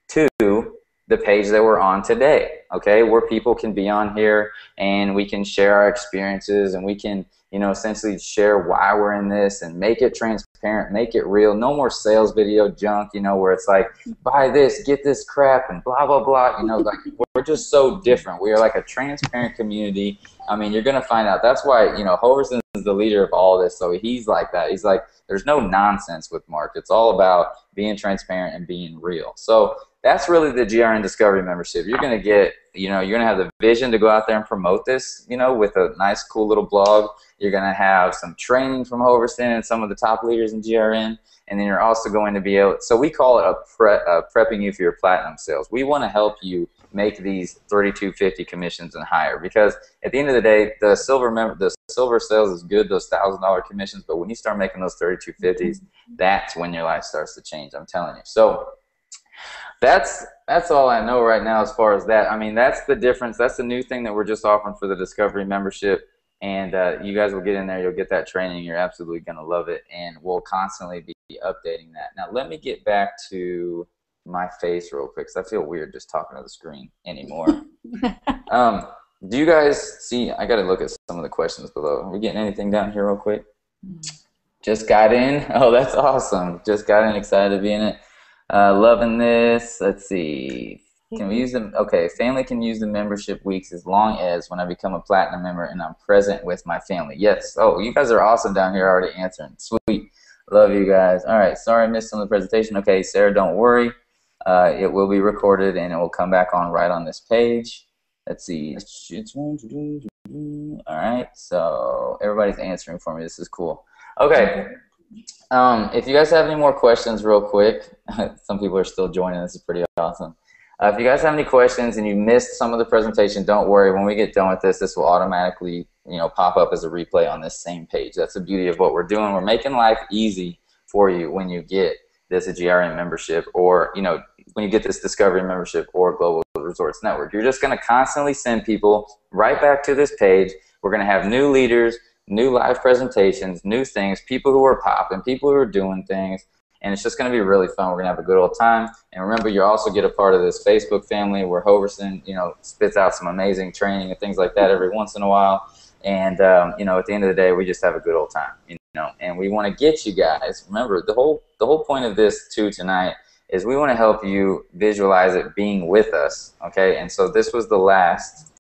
to the page that we're on today, okay, where people can be on here and we can share our experiences, and we can, you know, essentially share why we're in this and make it transparent, make it real. No more sales video junk, you know, where it's like, buy this, get this crap, and blah, blah, blah. You know, like, we're just so different. We are like a transparent community. I mean, you're going to find out. That's why, you know, Hoverson is the leader of all this, so he's like that. He's like, there's no nonsense with Mark. It's all about being transparent and being real. So that's really the GRN Discovery membership. You're going to get, you're going to have the vision to go out there and promote this, with a nice, cool little blog. You're going to have some training from Hoverson and some of the top leaders in GRN. And then you're also going to be able, so we call it prepping you for your platinum sales. We want to help you make these $3,250 commissions and higher, because at the end of the day, the silver sales is good, those $1,000 commissions, but when you start making those $3,250s, that's when your life starts to change, I'm telling you. So that's all I know right now as far as that. I mean, that's the difference. That's the new thing that we're just offering for the Discovery membership. And you guys will get in there. You'll get that training. You're absolutely going to love it. And we'll constantly be updating that. Now, let me get back to my face real quick, because I feel weird just talking to the screen anymore. Do you guys see? I got to look at some of the questions below. Are we getting anything down here real quick? Just got in. Oh, that's awesome. Just got in. Excited to be in it. Loving this. Let's see. Can we use them? Okay, family can use the membership weeks as long as when I become a platinum member and I'm present with my family. Yes. Oh, you guys are awesome down here already answering. Sweet. Love you guys. All right. Sorry I missed some of the presentation. Okay, Sarah, don't worry. It will be recorded and it will come back on right on this page. Let's see. All right. So everybody's answering for me. This is cool. Okay. If you guys have any more questions real quick, some people are still joining. This is pretty awesome. If you guys have any questions and you missed some of the presentation, don't worry. When we get done with this, this will automatically, pop up as a replay on this same page. That's the beauty of what we're doing. We're making life easy for you when you get this GRN membership, or when you get this Discovery membership or Global Resorts Network. You're just going to constantly send people right back to this page. We're going to have new leaders, new live presentations, new things, people who are popping, people who are doing things. And it's just going to be really fun. We're going to have a good old time. And remember, you also get a part of this Facebook family where Hoverson, spits out some amazing training and things like that every once in a while. And, at the end of the day, we just have a good old time, And we want to get you guys. Remember, the whole point of this, too, tonight is we want to help you visualize it being with us, okay? And so this was the last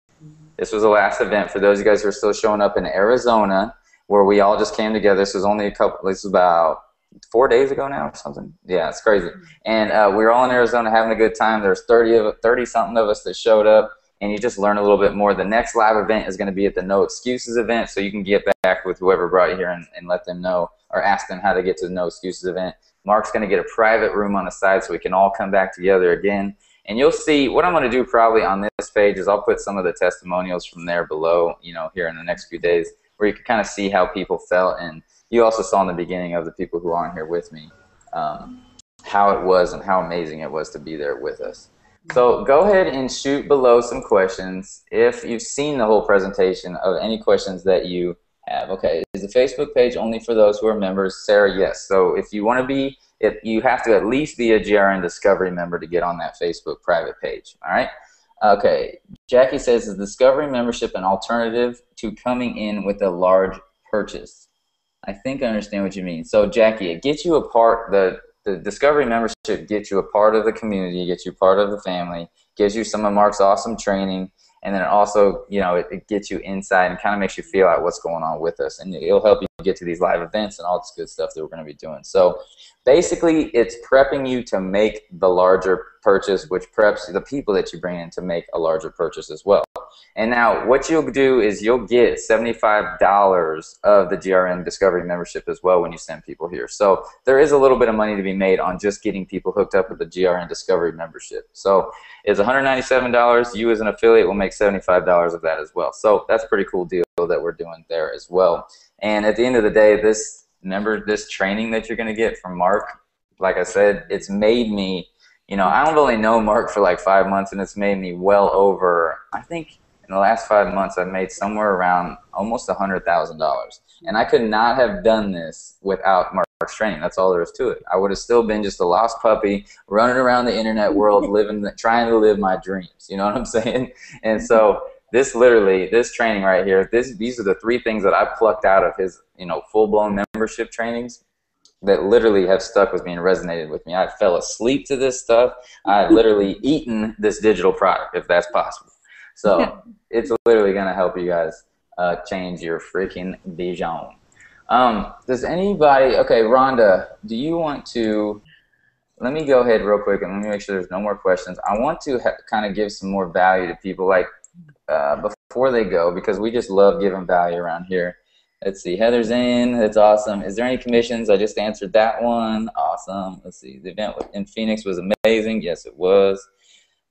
event for those of you guys who are still showing up in Arizona, where we all just came together. This was about 4 days ago now or something. Yeah, it's crazy. And we were all in Arizona having a good time. There's 30-something of us that showed up, and you just learn a little bit more. The next live event is going to be at the No Excuses event, so you can get back with whoever brought you here and let them know, or ask them how to get to the No Excuses event. Mark's going to get a private room on the side so we can all come back together again. And you'll see, what I'm going to do probably on this page is I'll put some of the testimonials from there below, here in the next few days, where you can kind of see how people felt. And you also saw in the beginning of the people who aren't here with me how it was and how amazing it was to be there with us. So go ahead and shoot below some questions if you've seen the whole presentation, of any questions that you have. Okay, is the Facebook page only for those who are members? Sarah, yes. So if you want to be, you have to at least be a GRN Discovery member to get on that Facebook private page. All right. Okay. Jackie says, is Discovery membership an alternative to coming in with a large purchase? I think I understand what you mean. So Jackie, it gets you a part, the Discovery membership gets you a part of the community, gets you part of the family, gives you some of Mark's awesome training, and then it also, it gets you inside and kind of makes you feel out what's going on with us, and it'll help you get to these live events and all this good stuff that we're going to be doing. So basically, it's prepping you to make the larger purchase, which preps the people that you bring in to make a larger purchase as well. And now what you'll do is you'll get $75 of the GRN Discovery membership as well when you send people here. So there is a little bit of money to be made on just getting people hooked up with the GRN Discovery membership. So it's $197. You as an affiliate will make $75 of that as well. So that's a pretty cool deal that we're doing there as well. And at the end of the day, this training that you're going to get from Mark, like I said, it's made me, I've only known Mark for like 5 months, and it's made me well over, I think in the last 5 months, I've made somewhere around almost $100,000. And I could not have done this without Mark's training. That's all there is to it. I would have still been just a lost puppy running around the internet world, trying to live my dreams. You know what I'm saying? And so this training right here, these are the 3 things that I plucked out of his, full-blown membership trainings that literally have stuck with me and resonated with me. I fell asleep to this stuff. I've literally eaten this digital product, if that's possible. So it's literally going to help you guys change your freaking vision. Does anybody, okay, Rhonda, do you want to, let me go ahead real quick and let me make sure there's no more questions. I want to kind of give some more value to people, like before they go, because we just love giving value around here. Let's see, Heather's in. That's awesome. Is there any commissions? I just answered that one. Awesome. Let's see, the event in Phoenix was amazing. Yes, it was.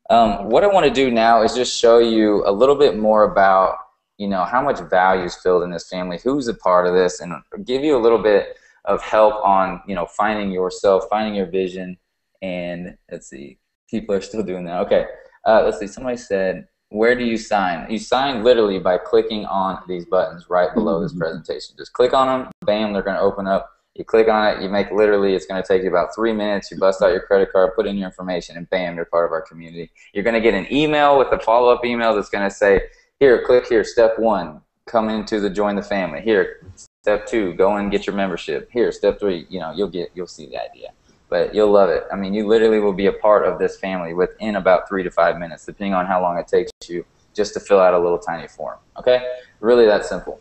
What I want to do now is just show you a little bit more about, you know, how much value is filled in this family, who's a part of this, and give you a little bit of help on, you know, finding yourself, finding your vision. And let's see, people are still doing that. Okay, let's see, somebody said, where do you sign? You sign literally by clicking on these buttons right below this presentation. Just click on them, bam, they're going to open up. You click on it, you make literally, it's going to take you about 3 minutes. You bust out your credit card, put in your information, and bam, you're part of our community. You're going to get an email with a follow-up email that's going to say, here, click here, step 1, come into the join the family. Here, step 2, go and get your membership. Here, step 3, you know, you'll see the idea. But you'll love it. I mean, you literally will be a part of this family within about 3 to 5 minutes, depending on how long it takes you just to fill out a little tiny form. Okay? Really that simple.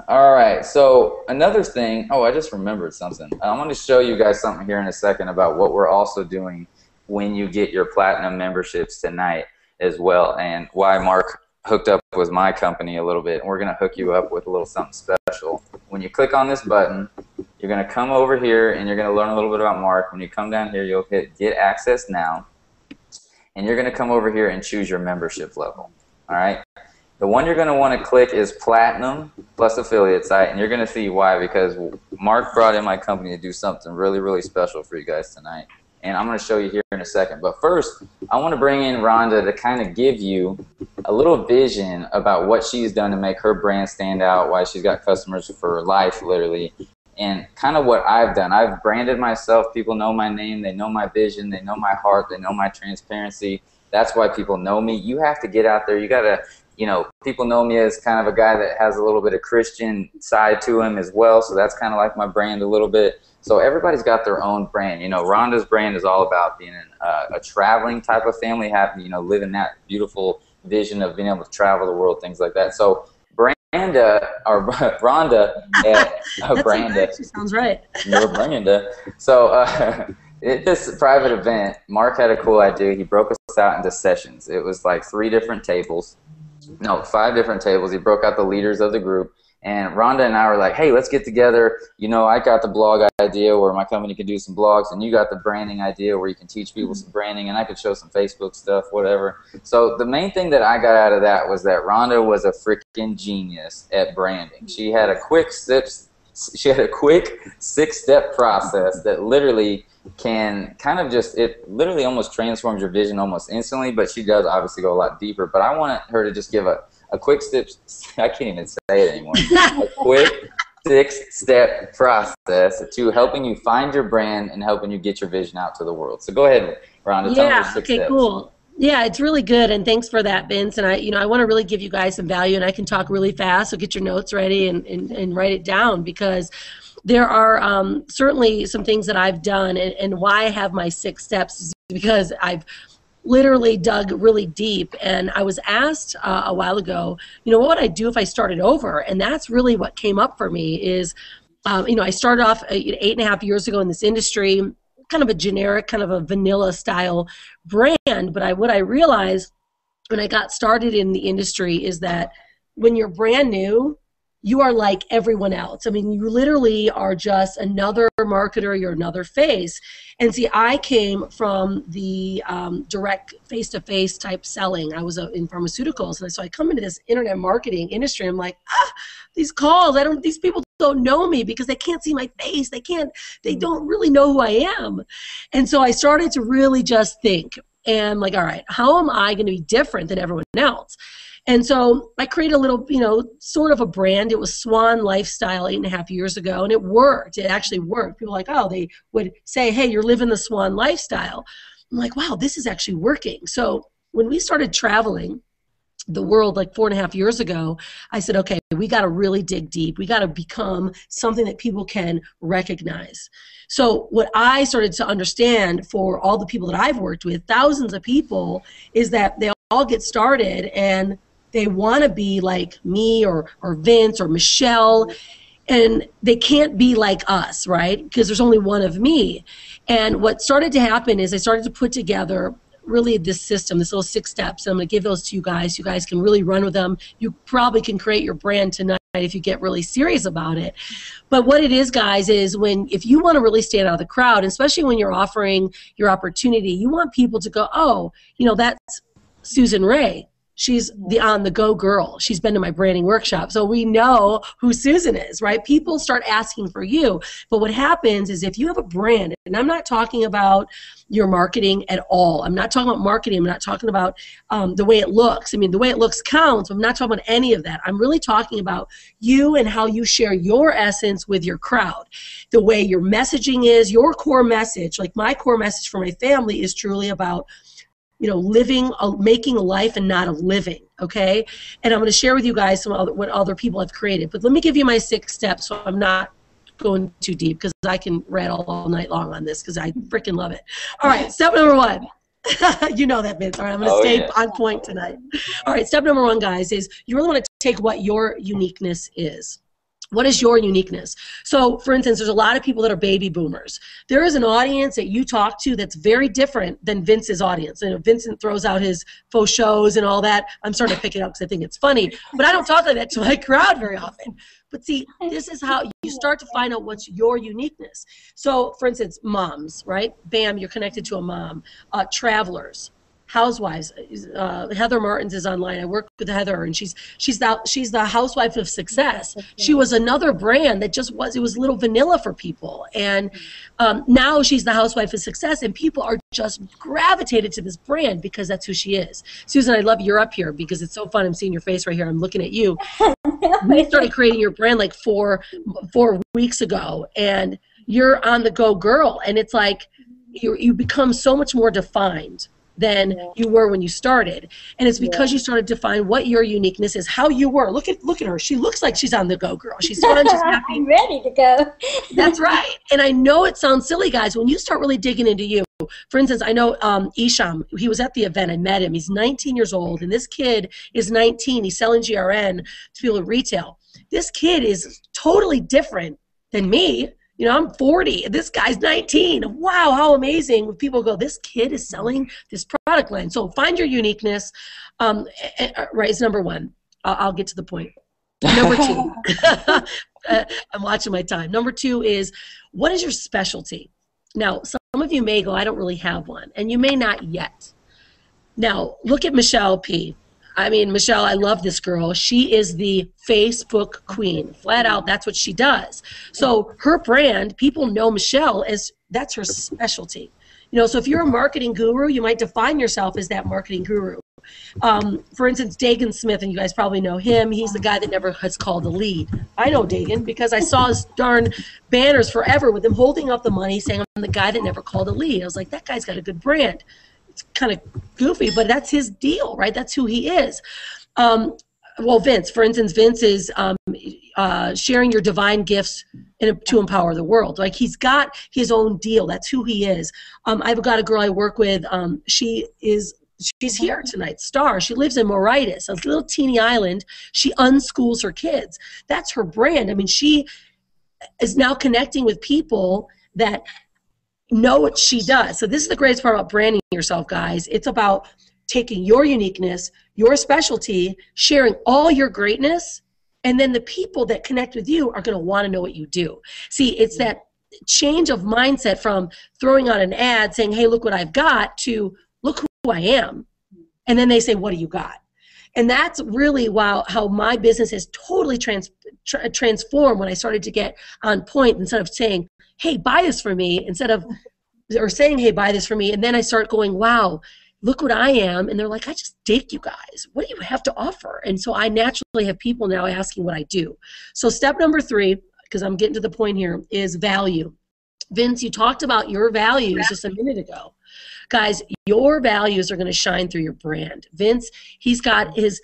All right, so another thing, oh, I just remembered something. I want to show you guys something here in a second about what we're also doing when you get your platinum memberships tonight as well, and why Mark hooked up with my company a little bit. We're going to hook you up with a little something special. When you click on this button, you're going to come over here and you're going to learn a little bit about Mark. When you come down here, you'll hit Get Access Now, and you're going to come over here and choose your membership level. All right? The one you're going to want to click is Platinum plus Affiliate Site, and you're going to see why, because Mark brought in my company to do something really, really special for you guys tonight. And I'm going to show you here in a second. But first, I want to bring in Rhonda to kind of give you a little vision about what she's done to make her brand stand out, why she's got customers for life, literally, and kind of what I've done. I've branded myself. People know my name. They know my vision. They know my heart. They know my transparency. That's why people know me. You have to get out there. You got to, you know, people know me as kind of a guy that has a little bit of Christian side to him as well. So that's kind of like my brand a little bit. So everybody's got their own brand. You know, Rhonda's brand is all about being a traveling type of family, having, you know, living that beautiful vision of being able to travel the world, things like that. So Rhonda, She sounds right. You're Branda. So at this private event, Mark had a cool idea. He broke us out into sessions. It was like 5 different tables. He broke out the leaders of the group. And Rhonda and I were like, hey, let's get together. You know, I got the blog idea where my company can do some blogs, and you got the branding idea where you can teach people some branding, and I could show some Facebook stuff, whatever. So the main thing that I got out of that was that Rhonda was a freaking genius at branding. She had a quick 6-step process that literally can kind of just, it literally almost transforms your vision almost instantly, but she does obviously go a lot deeper. But I wanted her to just give a quick step, I can't even say it anymore, a quick 6-step process to helping you find your brand and helping you get your vision out to the world. So go ahead, Rhonda, tell me your 6 steps. Cool. Yeah, it's really good, and thanks for that, Vince. And I want to really give you guys some value, and I can talk really fast, so get your notes ready and write it down, because there are certainly some things that I've done, and why I have my 6 steps is because I've literally dug really deep. And I was asked a while ago, you know, what would I do if I started over? And that's really what came up for me is, you know, I started off 8.5 years ago in this industry, kind of a generic, kind of a vanilla style brand. But what I realized when I got started in the industry is that when you're brand new, you are like everyone else. I mean, you literally are just another marketer, you're another face. And see, I came from the direct face-to-face type selling. I was in pharmaceuticals, and so I come into this internet marketing industry, and I'm like, these calls, these people don't know me because they can't see my face. They don't really know who I am. And so I started to really just think, and like, all right, how am I going to be different than everyone else? And so I created a little, you know, sort of a brand. It was Swan Lifestyle 8.5 years ago, and it worked. It actually worked. People were like, oh, they would say, hey, you're living the Swan lifestyle. I'm like, wow, this is actually working. So when we started traveling the world like 4.5 years ago, I said, okay, we got to really dig deep. We got to become something that people can recognize. So what I started to understand for all the people that I've worked with, thousands of people, is that they all get started and they want to be like me or Vince or Michelle, and they can't be like us, right? Because there's only one of me. And what started to happen is I started to put together really this system, this little 6 steps. I'm going to give those to you guys. You guys can really run with them. You probably can create your brand tonight if you get really serious about it. But what it is, guys, is if you want to really stand out of the crowd, especially when you're offering your opportunity, you want people to go, oh, you know, that's Susan Ray. She's the on-the-go girl. She's been to my branding workshop. So we know who Susan is, right? People start asking for you. But what happens is if you have a brand, and I'm not talking about your marketing at all. I'm not talking about marketing. I'm not talking about the way it looks. I mean, the way it looks counts. I'm not talking about any of that. I'm really talking about you and how you share your essence with your crowd. The way your messaging is, your core message. Like my core message for my family is truly about, you know, making a life and not a living, okay? And I'm going to share with you guys what other people have created. But let me give you my 6 steps so I'm not going too deep, because I can rattle all night long on this because I freaking love it. All right, step number 1. You know that, Vince. All right, I'm going to stay on point tonight. All right, step number 1, guys, is you really want to take what your uniqueness is. What is your uniqueness? So, for instance, there's a lot of people that are baby boomers. There is an audience that you talk to that's very different than Vince's audience. And Vincent throws out his faux shows and all that. I'm starting to pick it up because I think it's funny. But I don't talk like that to my crowd very often. But see, this is how you start to find out what's your uniqueness. So, for instance, moms, right? Bam, you're connected to a mom. Travelers. Housewives. Heather Martins is online. I work with Heather, and she's the housewife of success. She was another brand that it was a little vanilla for people, and now she's the housewife of success, and people are just gravitated to this brand because that's who she is. Susan, I love you're up here because it's so fun. I'm seeing your face right here. I'm looking at you. We started creating your brand like four weeks ago, and you're on the go girl, and it's like you become so much more defined than you were when you started. And it's because you started to find what your uniqueness is, how you were. Look at her. She looks like she's on the go, girl. She's fun, she's happy. I'm ready to go. That's right. And I know it sounds silly, guys, when you start really digging into you. For instance, I know Isham, he was at the event. I met him. He's 19 years old, and this kid is 19. He's selling GRN to people at retail. This kid is totally different than me. You know, I'm 40, and this guy's 19. Wow, how amazing when people go, this kid is selling this product line. So find your uniqueness, right, is number 1. I'll get to the point. Number 2, I'm watching my time. Number 2 is, what is your specialty? Now, some of you may go, I don't really have one, and you may not yet. Now, look at Michelle P. I mean, Michelle, I love this girl. She is the Facebook queen. Flat out, that's what she does. So her brand, people know Michelle as that's her specialty. You know, so if you're a marketing guru, you might define yourself as that marketing guru. For instance, Dagan Smith, and you guys probably know him. He's the guy that never has called a lead. I know Dagan because I saw his darn banners forever with him holding up the money saying, I'm the guy that never called a lead. I was like, that guy's got a good brand. Kind of goofy, but that's his deal, right? That's who he is. Well, Vince, for instance, Vince is sharing your divine gifts to empower the world. Like, he's got his own deal. That's who he is. I've got a girl I work with. She's here tonight, Star. She lives in Mauritius, a little teeny island. She unschools her kids. That's her brand. I mean, she is now connecting with people that know what she does. So this is the greatest part about branding yourself, guys. It's about taking your uniqueness, your specialty, sharing all your greatness, and then the people that connect with you are going to want to know what you do. See, it's that change of mindset from throwing out an ad saying, hey, look what I've got, to look who I am. And then they say, what do you got? And that's really how my business has totally transformed when I started to get on point. Instead of saying, hey, buy this for me, or saying, hey, buy this for me, and then I start going, wow, look what I am, and they're like, I just dig you guys. What do you have to offer? And so I naturally have people now asking what I do. So step number 3, because I'm getting to the point here, is value. Vince, you talked about your values just a minute ago. Guys, your values are going to shine through your brand. Vince, he's got his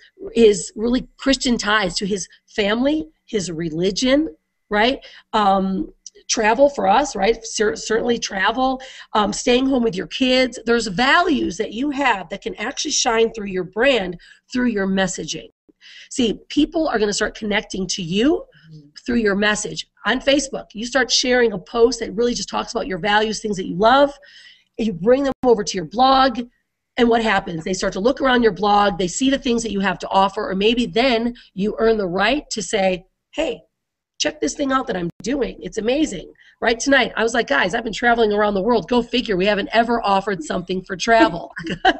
really Christian ties to his family, his religion, right? Travel for us, right? Certainly travel, staying home with your kids. There's values that you have that can actually shine through your brand, through your messaging. See, people are going to start connecting to you through your message. On Facebook, you start sharing a post that really just talks about your values, things that you love, and you bring them over to your blog, and what happens? They start to look around your blog, they see the things that you have to offer, or maybe then you earn the right to say, hey, check this thing out that I'm doing. It's amazing. Right tonight, I was like, guys, I've been traveling around the world. Go figure. We haven't ever offered something for travel.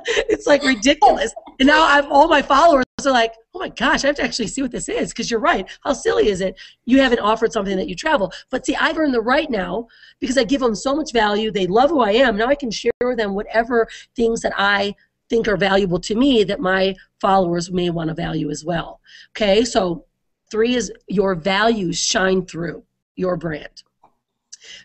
It's like ridiculous. And now all my followers are like, oh my gosh, I have to actually see what this is, because you're right. How silly is it? You haven't offered something that you travel. But see, I've earned the right now because I give them so much value. They love who I am. Now I can share with them whatever things that I think are valuable to me that my followers may want to value as well. Okay, so 3 is your values shine through your brand.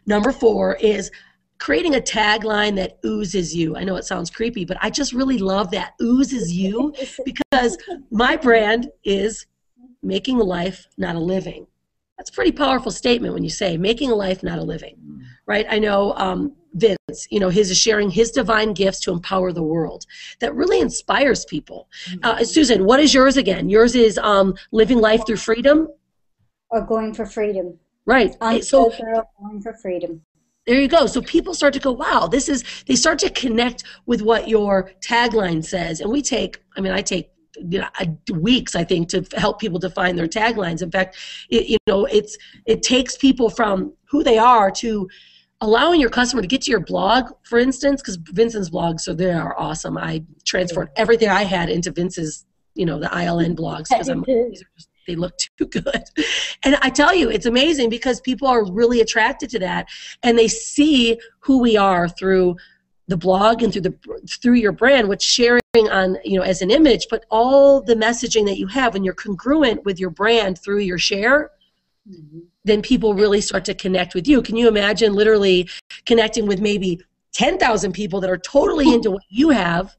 Number 4 is creating a tagline that oozes you. I know it sounds creepy, but I just really love that, oozes you, because my brand is making a life, not a living. That's a pretty powerful statement when you say making a life, not a living, right? I know Vince, his is sharing his divine gifts to empower the world. That really inspires people. Susan, what is yours again? Yours is living life through freedom? Or going for freedom. Right. So going for freedom. There you go. So people start to go, wow, they start to connect with what your tagline says. And I take weeks, I think, to help people define their taglines. In fact, it takes people from who they are to allowing your customer to get to your blog, for instance, because Vincent's blogs, so they are awesome. I transferred everything I had into Vince's, the ILN blogs, because they look too good. And I tell you, it's amazing because people are really attracted to that, and they see who we are through the blog and through your brand, which sharing on, as an image, but all the messaging that you have, when you're congruent with your brand through your share, then people really start to connect with you. Can you imagine literally connecting with maybe 10,000 people that are totally into what you have,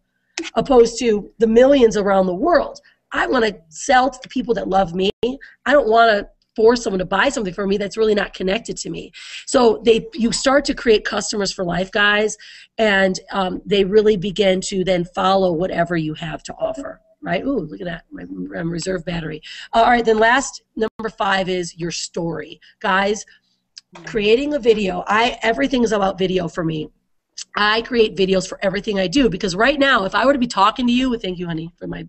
opposed to the millions around the world? I want to sell to the people that love me. I don't want to force someone to buy something from me that's really not connected to me. So you start to create customers for life, guys, and they really begin to then follow whatever you have to offer, right? Ooh, look at that, my reserve battery. All right, then last, number 5 is your story. Guys, creating a video, everything is about video for me. I create videos for everything I do, because right now, if I were to be talking to you, thank you, honey, for my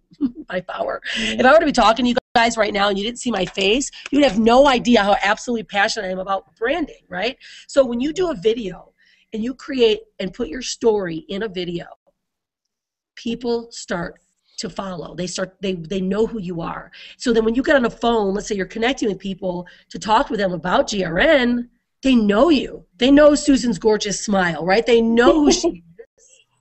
power. If I were to be talking to you guys right now and you didn't see my face, you'd have no idea how absolutely passionate I am about branding, right? So when you do a video and you create and put your story in a video, people start to follow. They know who you are. So then when you get on a phone, let's say you're connecting with people to talk with them about GRN, they know you. They know Susan's gorgeous smile, right? They know who she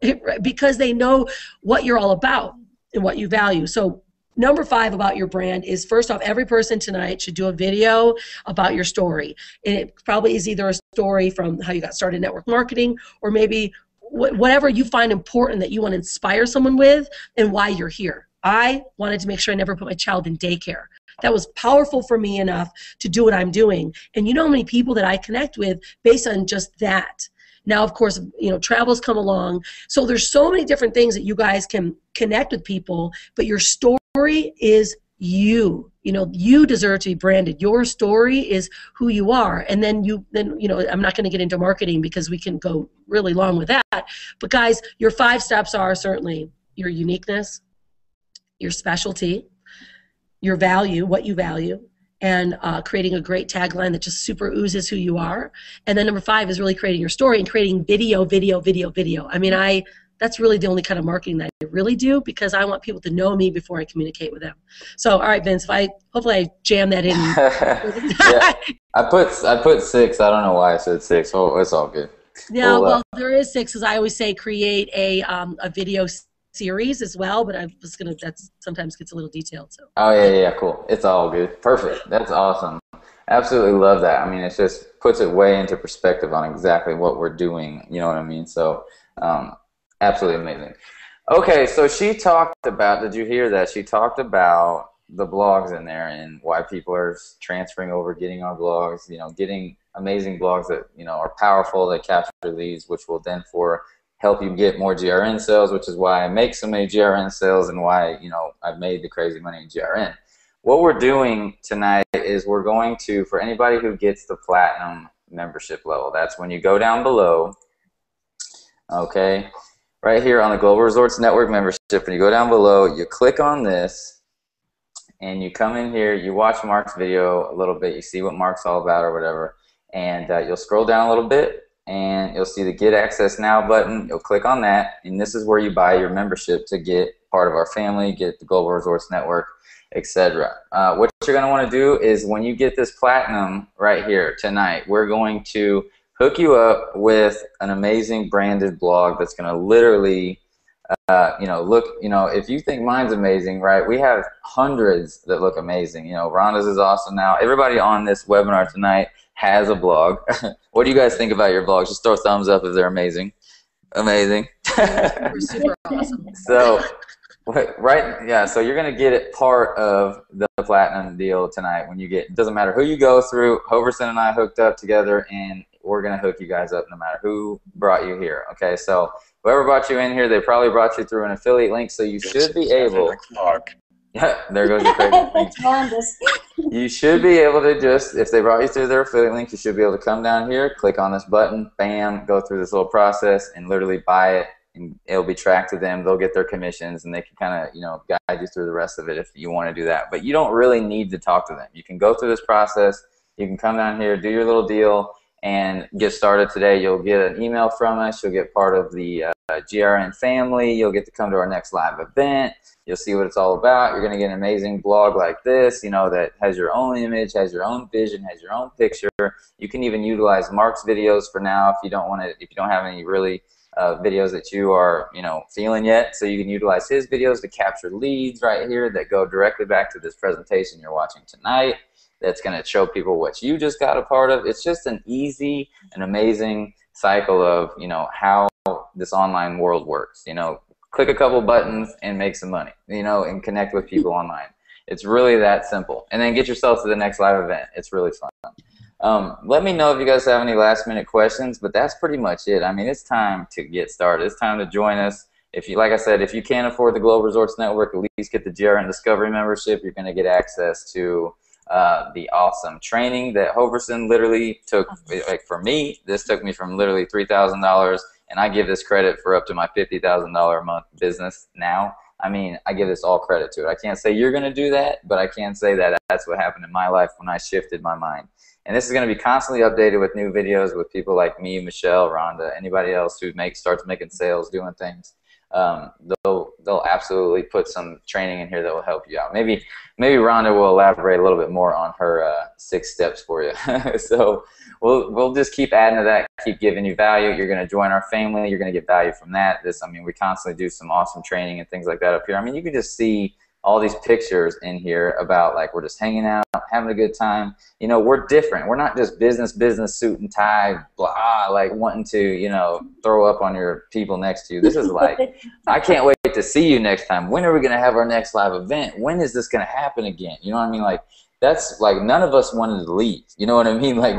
is, because they know what you're all about and what you value. So number 5 about your brand is, first off, every person tonight should do a video about your story. And it probably is either a story from how you got started in network marketing, or maybe whatever you find important that you want to inspire someone with, and why you're here. I wanted to make sure I never put my child in daycare. That was powerful for me enough to do what I'm doing. And you know how many people that I connect with based on just that. Now, of course, travel's come along. So there's so many different things that you guys can connect with people, but your story is you. You deserve to be branded. Your story is who you are. And then I'm not going to get into marketing because we can go really long with that. But guys, your 5 steps are certainly your uniqueness, your specialty, your value, what you value, and creating a great tagline that just super oozes who you are. And then number 5 is really creating your story and creating video. I mean, that's really the only kind of marketing that I really do, because I want people to know me before I communicate with them. So, all right, Vince, hopefully I jam that in. Yeah, I put 6. I don't know why I said 6. Oh, it's all good. Yeah, well, there is 6, because I always say create a video series as well, but that sometimes gets a little detailed. So. Oh yeah, cool. It's all good. Perfect. That's awesome. Absolutely love that. I mean, it just puts it way into perspective on exactly what we're doing. You know what I mean? So, absolutely amazing. Okay, so she talked about, did you hear that? She talked about the blogs in there and why people are transferring over, getting our blogs, getting amazing blogs that, are powerful, that capture leads, which will then help you get more GRN sales, which is why I make so many GRN sales and why, I've made the crazy money in GRN. what we're doing tonight is we're going to, for anybody who gets the platinum membership level, that's when you go down below, okay, right here on the Global Resorts Network membership, when you go down below, you click on this, and you come in here, you watch Mark's video a little bit, you see what Mark's all about or whatever, and you'll scroll down a little bit, and you'll see the Get Access Now button. You'll click on that, and this is where you buy your membership to get part of our family, get the Global Resorts Network, etc. What you're going to want to do is when you get this platinum right here tonight, we're going to hook you up with an amazing branded blog that's going to literally, if you think mine's amazing, right, we have hundreds that look amazing. Rhonda's is awesome now. Everybody on this webinar tonight has a blog. What do you guys think about your blogs? Just throw a thumbs up if they're amazing. Amazing. Super awesome. So, so you're going to get it part of the platinum deal tonight when you get, it doesn't matter who you go through, Hoverson and I hooked up together, and we're going to hook you guys up no matter who brought you here, okay? So whoever brought you in here, they probably brought you through an affiliate link, so you should be able, yeah, there goes your crazy. You should be able to just, if they brought you through their affiliate link, you should be able to come down here, click on this button, bam, go through this little process and literally buy it, and it'll be tracked to them. They'll get their commissions, and they can kind of, guide you through the rest of it if you want to do that. But you don't really need to talk to them. You can go through this process. You can come down here, do your little deal, and get started today. You'll get an email from us. You'll get part of the GRN family. You'll get to come to our next live event. You'll see what it's all about. You're going to get an amazing blog like this, that has your own image, has your own vision, has your own picture. You can even utilize Mark's videos for now if you don't want to, if you don't have any really videos that you are, feeling yet. So you can utilize his videos to capture leads right here that go directly back to this presentation you're watching tonight. That's going to show people what you just got a part of. It's just an easy and amazing cycle of, how this online world works. Click a couple buttons and make some money, and connect with people online. It's really that simple. And then get yourself to the next live event. It's really fun. Let me know if you guys have any last minute questions, but that's pretty much it. I mean, it's time to get started. It's time to join us. If you, like I said, if you can't afford the Global Resorts Network, at least get the GRN Discovery membership. You're going to get access to the awesome training that Hoverson literally took. Like for me, this took me from literally $3,000, and I give this credit for up to my $50,000 a month business now. I mean, I give this all credit to it. I can't say you're going to do that, but I can say that that's what happened in my life when I shifted my mind. And this is going to be constantly updated with new videos with people like me, Michelle, Rhonda, anybody else who starts making sales, doing things. They'll absolutely put some training in here that will help you out. Maybe Rhonda will elaborate a little bit more on her 6 steps for you. So we'll just keep adding to that, keep giving you value. You're going to join our family. You're going to get value from that. We constantly do some awesome training and things like that up here. I mean, you can just see all these pictures in here about like we're just hanging out, having a good time. We're different. We're not just business, suit and tie, blah, like wanting to, throw up on your people next to you. This is like, I can't wait to see you next time. When are we going to have our next live event? When is this going to happen again? You know what I mean? Like, that's like none of us wanted to leave. You know what I mean? Like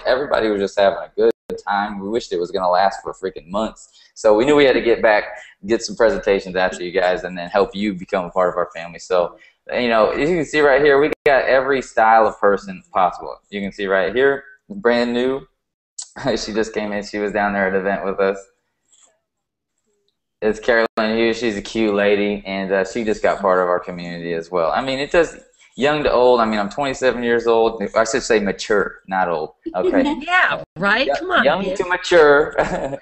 everybody was just having a good time. We wished it was going to last for freaking months. So we knew we had to get back, get some presentations after you guys, and then help you become a part of our family. So, as you can see right here, we got every style of person possible. You can see right here, brand new. She just came in. She was down there at an event with us. It's Carolyn Hughes. She's a cute lady, and she just got part of our community as well. I mean, it does young to old. I mean, I'm 27 years old. I should say mature, not old. Okay. Yeah, right? Come on. Young to mature. And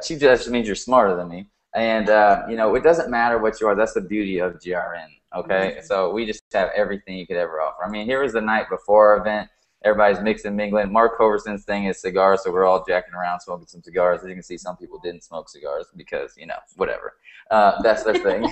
she just means you're smarter than me. And, it doesn't matter what you are. That's the beauty of GRN. Okay. So we just have everything you could ever offer. I mean, here was the night before our event. Everybody's mixing, mingling. Mark Hoverson's thing is cigars, so we're all jacking around, smoking some cigars. As you can see, some people didn't smoke cigars because, whatever. That's their thing.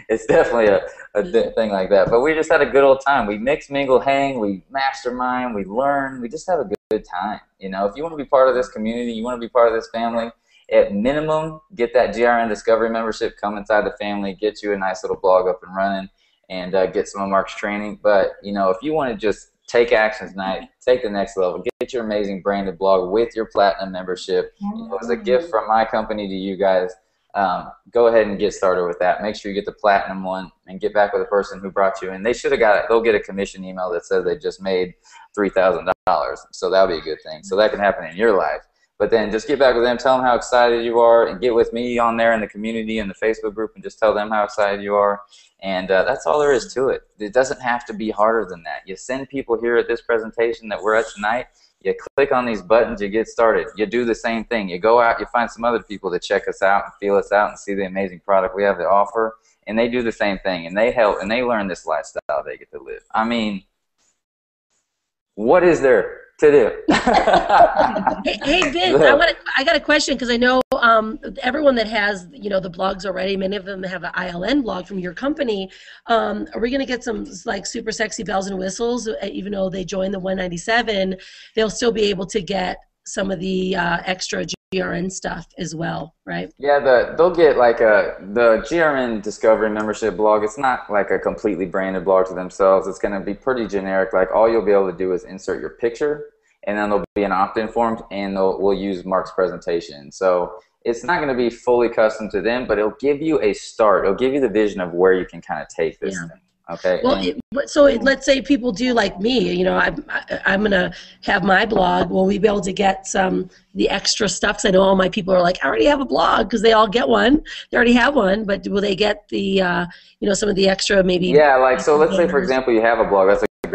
It's definitely a thing like that. But we just had a good old time. We mix, mingle, hang. We mastermind. We learn. We just have a good time. If you want to be part of this community, you want to be part of this family, at minimum, get that GRN Discovery membership, come inside the family, get you a nice little blog up and running, and get some of Mark's training. But, if you want to just take action tonight, take the next level, get your amazing branded blog with your platinum membership. It was a gift from my company to you guys. go ahead and get started with that. Make sure you get the platinum one and get back with the person who brought you in. They should have got it. They'll get a commission email that says they just made $3,000. So that'll be a good thing. So that can happen in your life. But then just get back with them, tell them how excited you are, and get with me on there in the community in the Facebook group and just tell them how excited you are. And that's all there is to it. It doesn't have to be harder than that. You send people here at this presentation that we're at tonight, you click on these buttons, you get started. You do the same thing. You go out, you find some other people to check us out and feel us out and see the amazing product we have to offer, and they do the same thing, and they help, and they learn this lifestyle they get to live. I mean, what is there to do? Hey Vince, I got a question, because I know everyone that has the blogs already, many of them have an ILN blog from your company. Are we going to get some like super sexy bells and whistles? Even though they join the 197, they'll still be able to get some of the extra GRN stuff as well, right? Yeah, they'll get like the GRN Discovery membership blog. It's not like a completely branded blog to themselves. It's going to be pretty generic. Like all you'll be able to do is insert your picture, and then there'll be an opt-in form, and we'll use Mark's presentation. So it's not going to be fully custom to them, but it'll give you a start. It'll give you the vision of where you can kind of take this thing. Okay. Well, let's say people do like me. I'm going to have my blog. Will we be able to get the extra stuff? Because I know all my people are like, I already have a blog, because they all get one. They already have one, but will they get the some of the extra maybe? Yeah, like so. Let's say for example you have a blog. That's a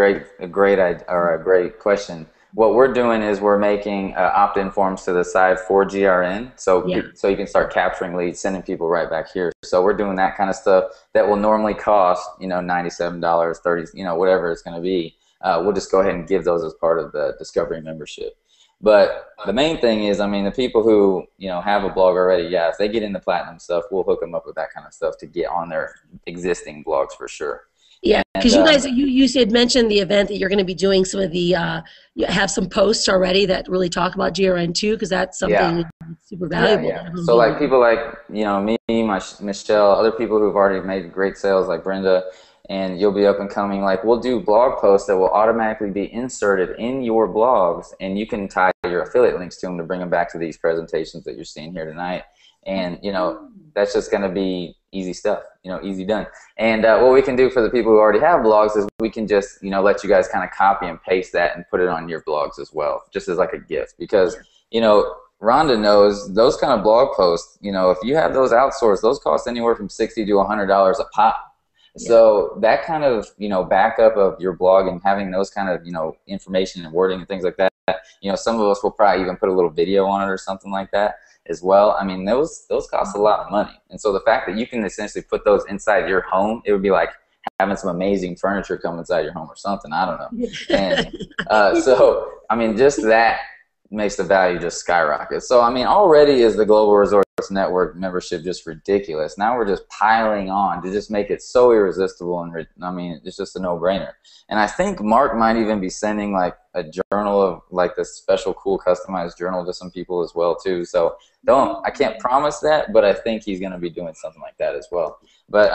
great question. What we're doing is we're making opt-in forms to the side for GRN, so you can start capturing leads, sending people right back here. So we're doing that kind of stuff that will normally cost $97, $30, whatever it's going to be. We'll just go ahead and give those as part of the Discovery membership. But the main thing is, the people who have a blog already, if they get into platinum stuff, we'll hook them up with that kind of stuff to get on their existing blogs for sure. Yeah, because you guys, you had mentioned the event that you're going to be doing some of the, you have some posts already that really talk about GRN too, because that's something super valuable. Yeah. So like people like, me, Michelle, other people who've already made great sales like Brenda, and you'll be up and coming, like we'll do blog posts that will automatically be inserted in your blogs, and you can tie your affiliate links to them to bring them back to these presentations that you're seeing here tonight. And, that's just going to be easy stuff, easy done. And what we can do for the people who already have blogs is we can just, let you guys kind of copy and paste that and put it on your blogs as well, just as like a gift. Because, Rhonda knows those kind of blog posts, if you have those outsourced, those cost anywhere from $60 to $100 a pop. Yeah. So that kind of, backup of your blog and having those kind of, information and wording and things like that, some of us will probably even put a little video on it or something like that as well. Those cost a lot of money. And so the fact that you can essentially put those inside your home, it would be like having some amazing furniture come inside your home or something. I don't know. And so, just that makes the value just skyrocket. So, already is the Global Resorts Network membership just ridiculous. Now we're just piling on to just make it so irresistible, and it's just a no-brainer. And I think Mark might even be sending like a journal of like this special cool customized journal to some people as well too. So I can't promise that, but I think he's going to be doing something like that as well. But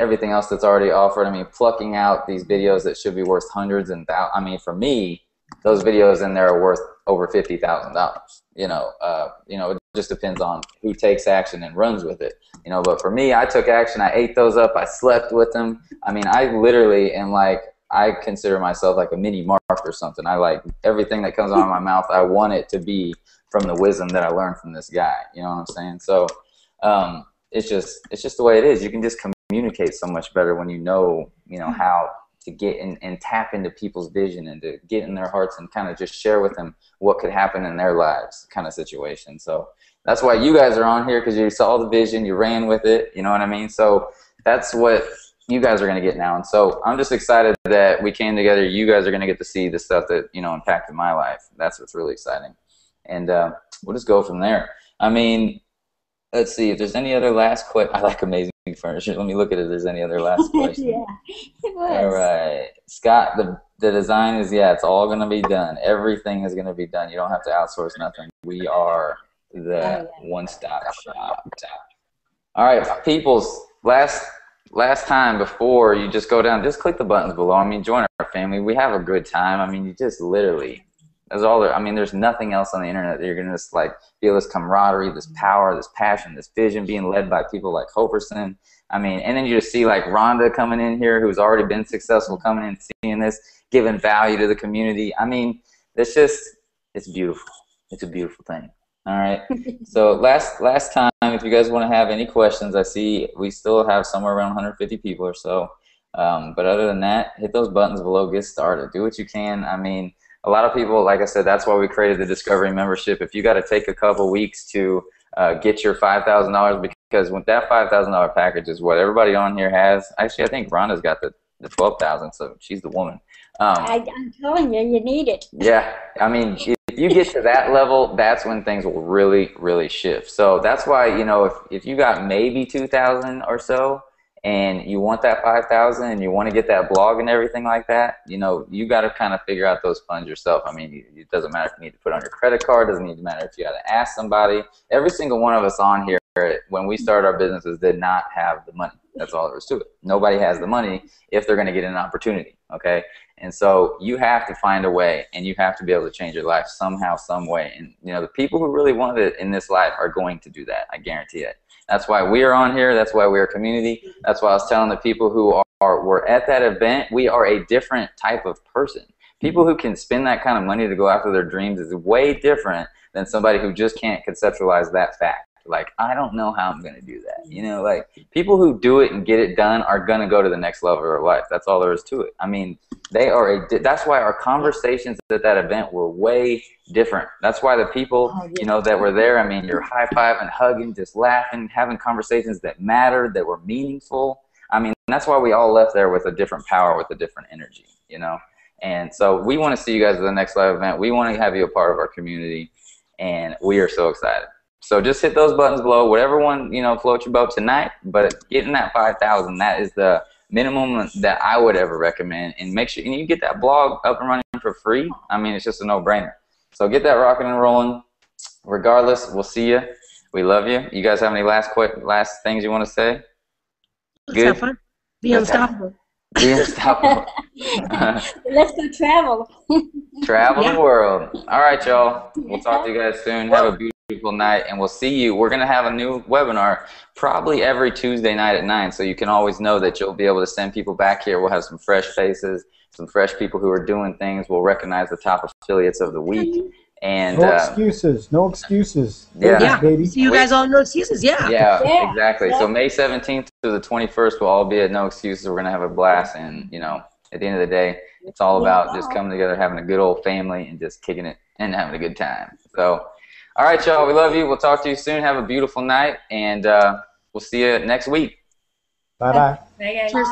everything else that's already offered, plucking out these videos that should be worth hundreds and thousands. For me, those videos in there are worth over $50,000. It just depends on who takes action and runs with it. But for me, I took action. I ate those up. I slept with them. I literally am like, I consider myself like a mini Mark or something. I like everything that comes out of my mouth. I want it to be from the wisdom that I learned from this guy. You know what I'm saying? So it's just the way it is. You can just communicate so much better when you know how to get in and tap into people's vision and to get in their hearts and kind of just share with them what could happen in their lives kind of situation. So that's why you guys are on here, because you saw the vision, you ran with it, you know what I mean? So that's what you guys are going to get now. And so I'm just excited that we came together. You guys are going to get to see the stuff that, impacted my life. That's what's really exciting. And we'll just go from there. Let's see if there's any other last question. I like amazing furniture. Let me look at it if there's any other last question. Yeah, it was. All right. Scott, the design is, it's all going to be done. Everything is going to be done. You don't have to outsource nothing. We are the one-stop shop. All right, peoples, last time before you just go down, just click the buttons below. Join our family. We have a good time. You just literally That's all there. I mean, there's nothing else on the internet that you're gonna just like feel this camaraderie, this power, this passion, this vision being led by people like Hoverson. I mean, and then you just see like Rhonda coming in here, who's already been successful, coming in, seeing this, giving value to the community. I mean, it's beautiful. It's a beautiful thing. All right. So last time, if you guys want to have any questions, I see we still have somewhere around 150 people or so. But other than that, hit those buttons below, get started, do what you can. I mean, a lot of people, like I said, that's why we created the Discovery membership. If you got to take a couple weeks to get your $5,000, because with that $5,000 package is what everybody on here has. Actually, I think Rhonda's got the 12,000, so she's the woman. I'm telling you, you need it. Yeah, I mean, if you get to that level, that's when things will really, really shift. So that's why, you know, if you got maybe 2,000 or so, and you want that 5,000 and you want to get that blog and everything like that, you know, you got to kind of figure out those funds yourself. I mean, it doesn't matter if you need to put it on your credit card. It doesn't need to matter if you got to ask somebody. Every single one of us on here, when we started our businesses, did not have the money. That's all there is to it. Nobody has the money if they're going to get an opportunity, okay? And so you have to find a way, and you have to be able to change your life somehow, some way. And, you know, the people who really want it in this life are going to do that. I guarantee it. That's why we are on here. That's why we're a community. That's why I was telling the people who were at that event, we are a different type of person. People who can spend that kind of money to go after their dreams is way different than somebody who just can't conceptualize that fact. Like, I don't know how I'm going to do that. You know, like, people who do it and get it done are going to go to the next level of their life. That's all there is to it. I mean, that's why our conversations at that event were way different. That's why the people, you know, that were there, I mean, you're high-fiving, hugging, just laughing, having conversations that mattered, that were meaningful. I mean, that's why we all left there with a different power, with a different energy, you know. And so we want to see you guys at the next live event. We want to have you a part of our community, and we are so excited. So just hit those buttons below, whatever one, you know, floats your boat tonight. But getting that 5,000, that is the minimum that I would ever recommend. And make sure you get that blog up and running for free. I mean, it's just a no-brainer. So get that rocking and rolling. Regardless, we'll see you. We love you. You guys have any last things you want to say? Let's have fun. Be unstoppable. Be unstoppable. Let's go travel. Travel the world. All right, y'all. We'll talk to you guys soon. Have a beautiful night, and we'll see you. We're going to have a new webinar probably every Tuesday night at 9, so you can always know that you'll be able to send people back here. We'll have some fresh faces, some fresh people who are doing things. We'll recognize the top affiliates of the week. And no excuses. No excuses. Yeah. Baby. See you guys all, no excuses. Yeah. Yeah, exactly. So May 17th to the 21st, we'll all be at No Excuses. We're going to have a blast, and, you know, at the end of the day, it's all about just coming together, having a good old family, and just kicking it and having a good time. So, all right, y'all, we love you. We'll talk to you soon. Have a beautiful night, and we'll see you next week. Bye-bye. Bye, guys. Cheers.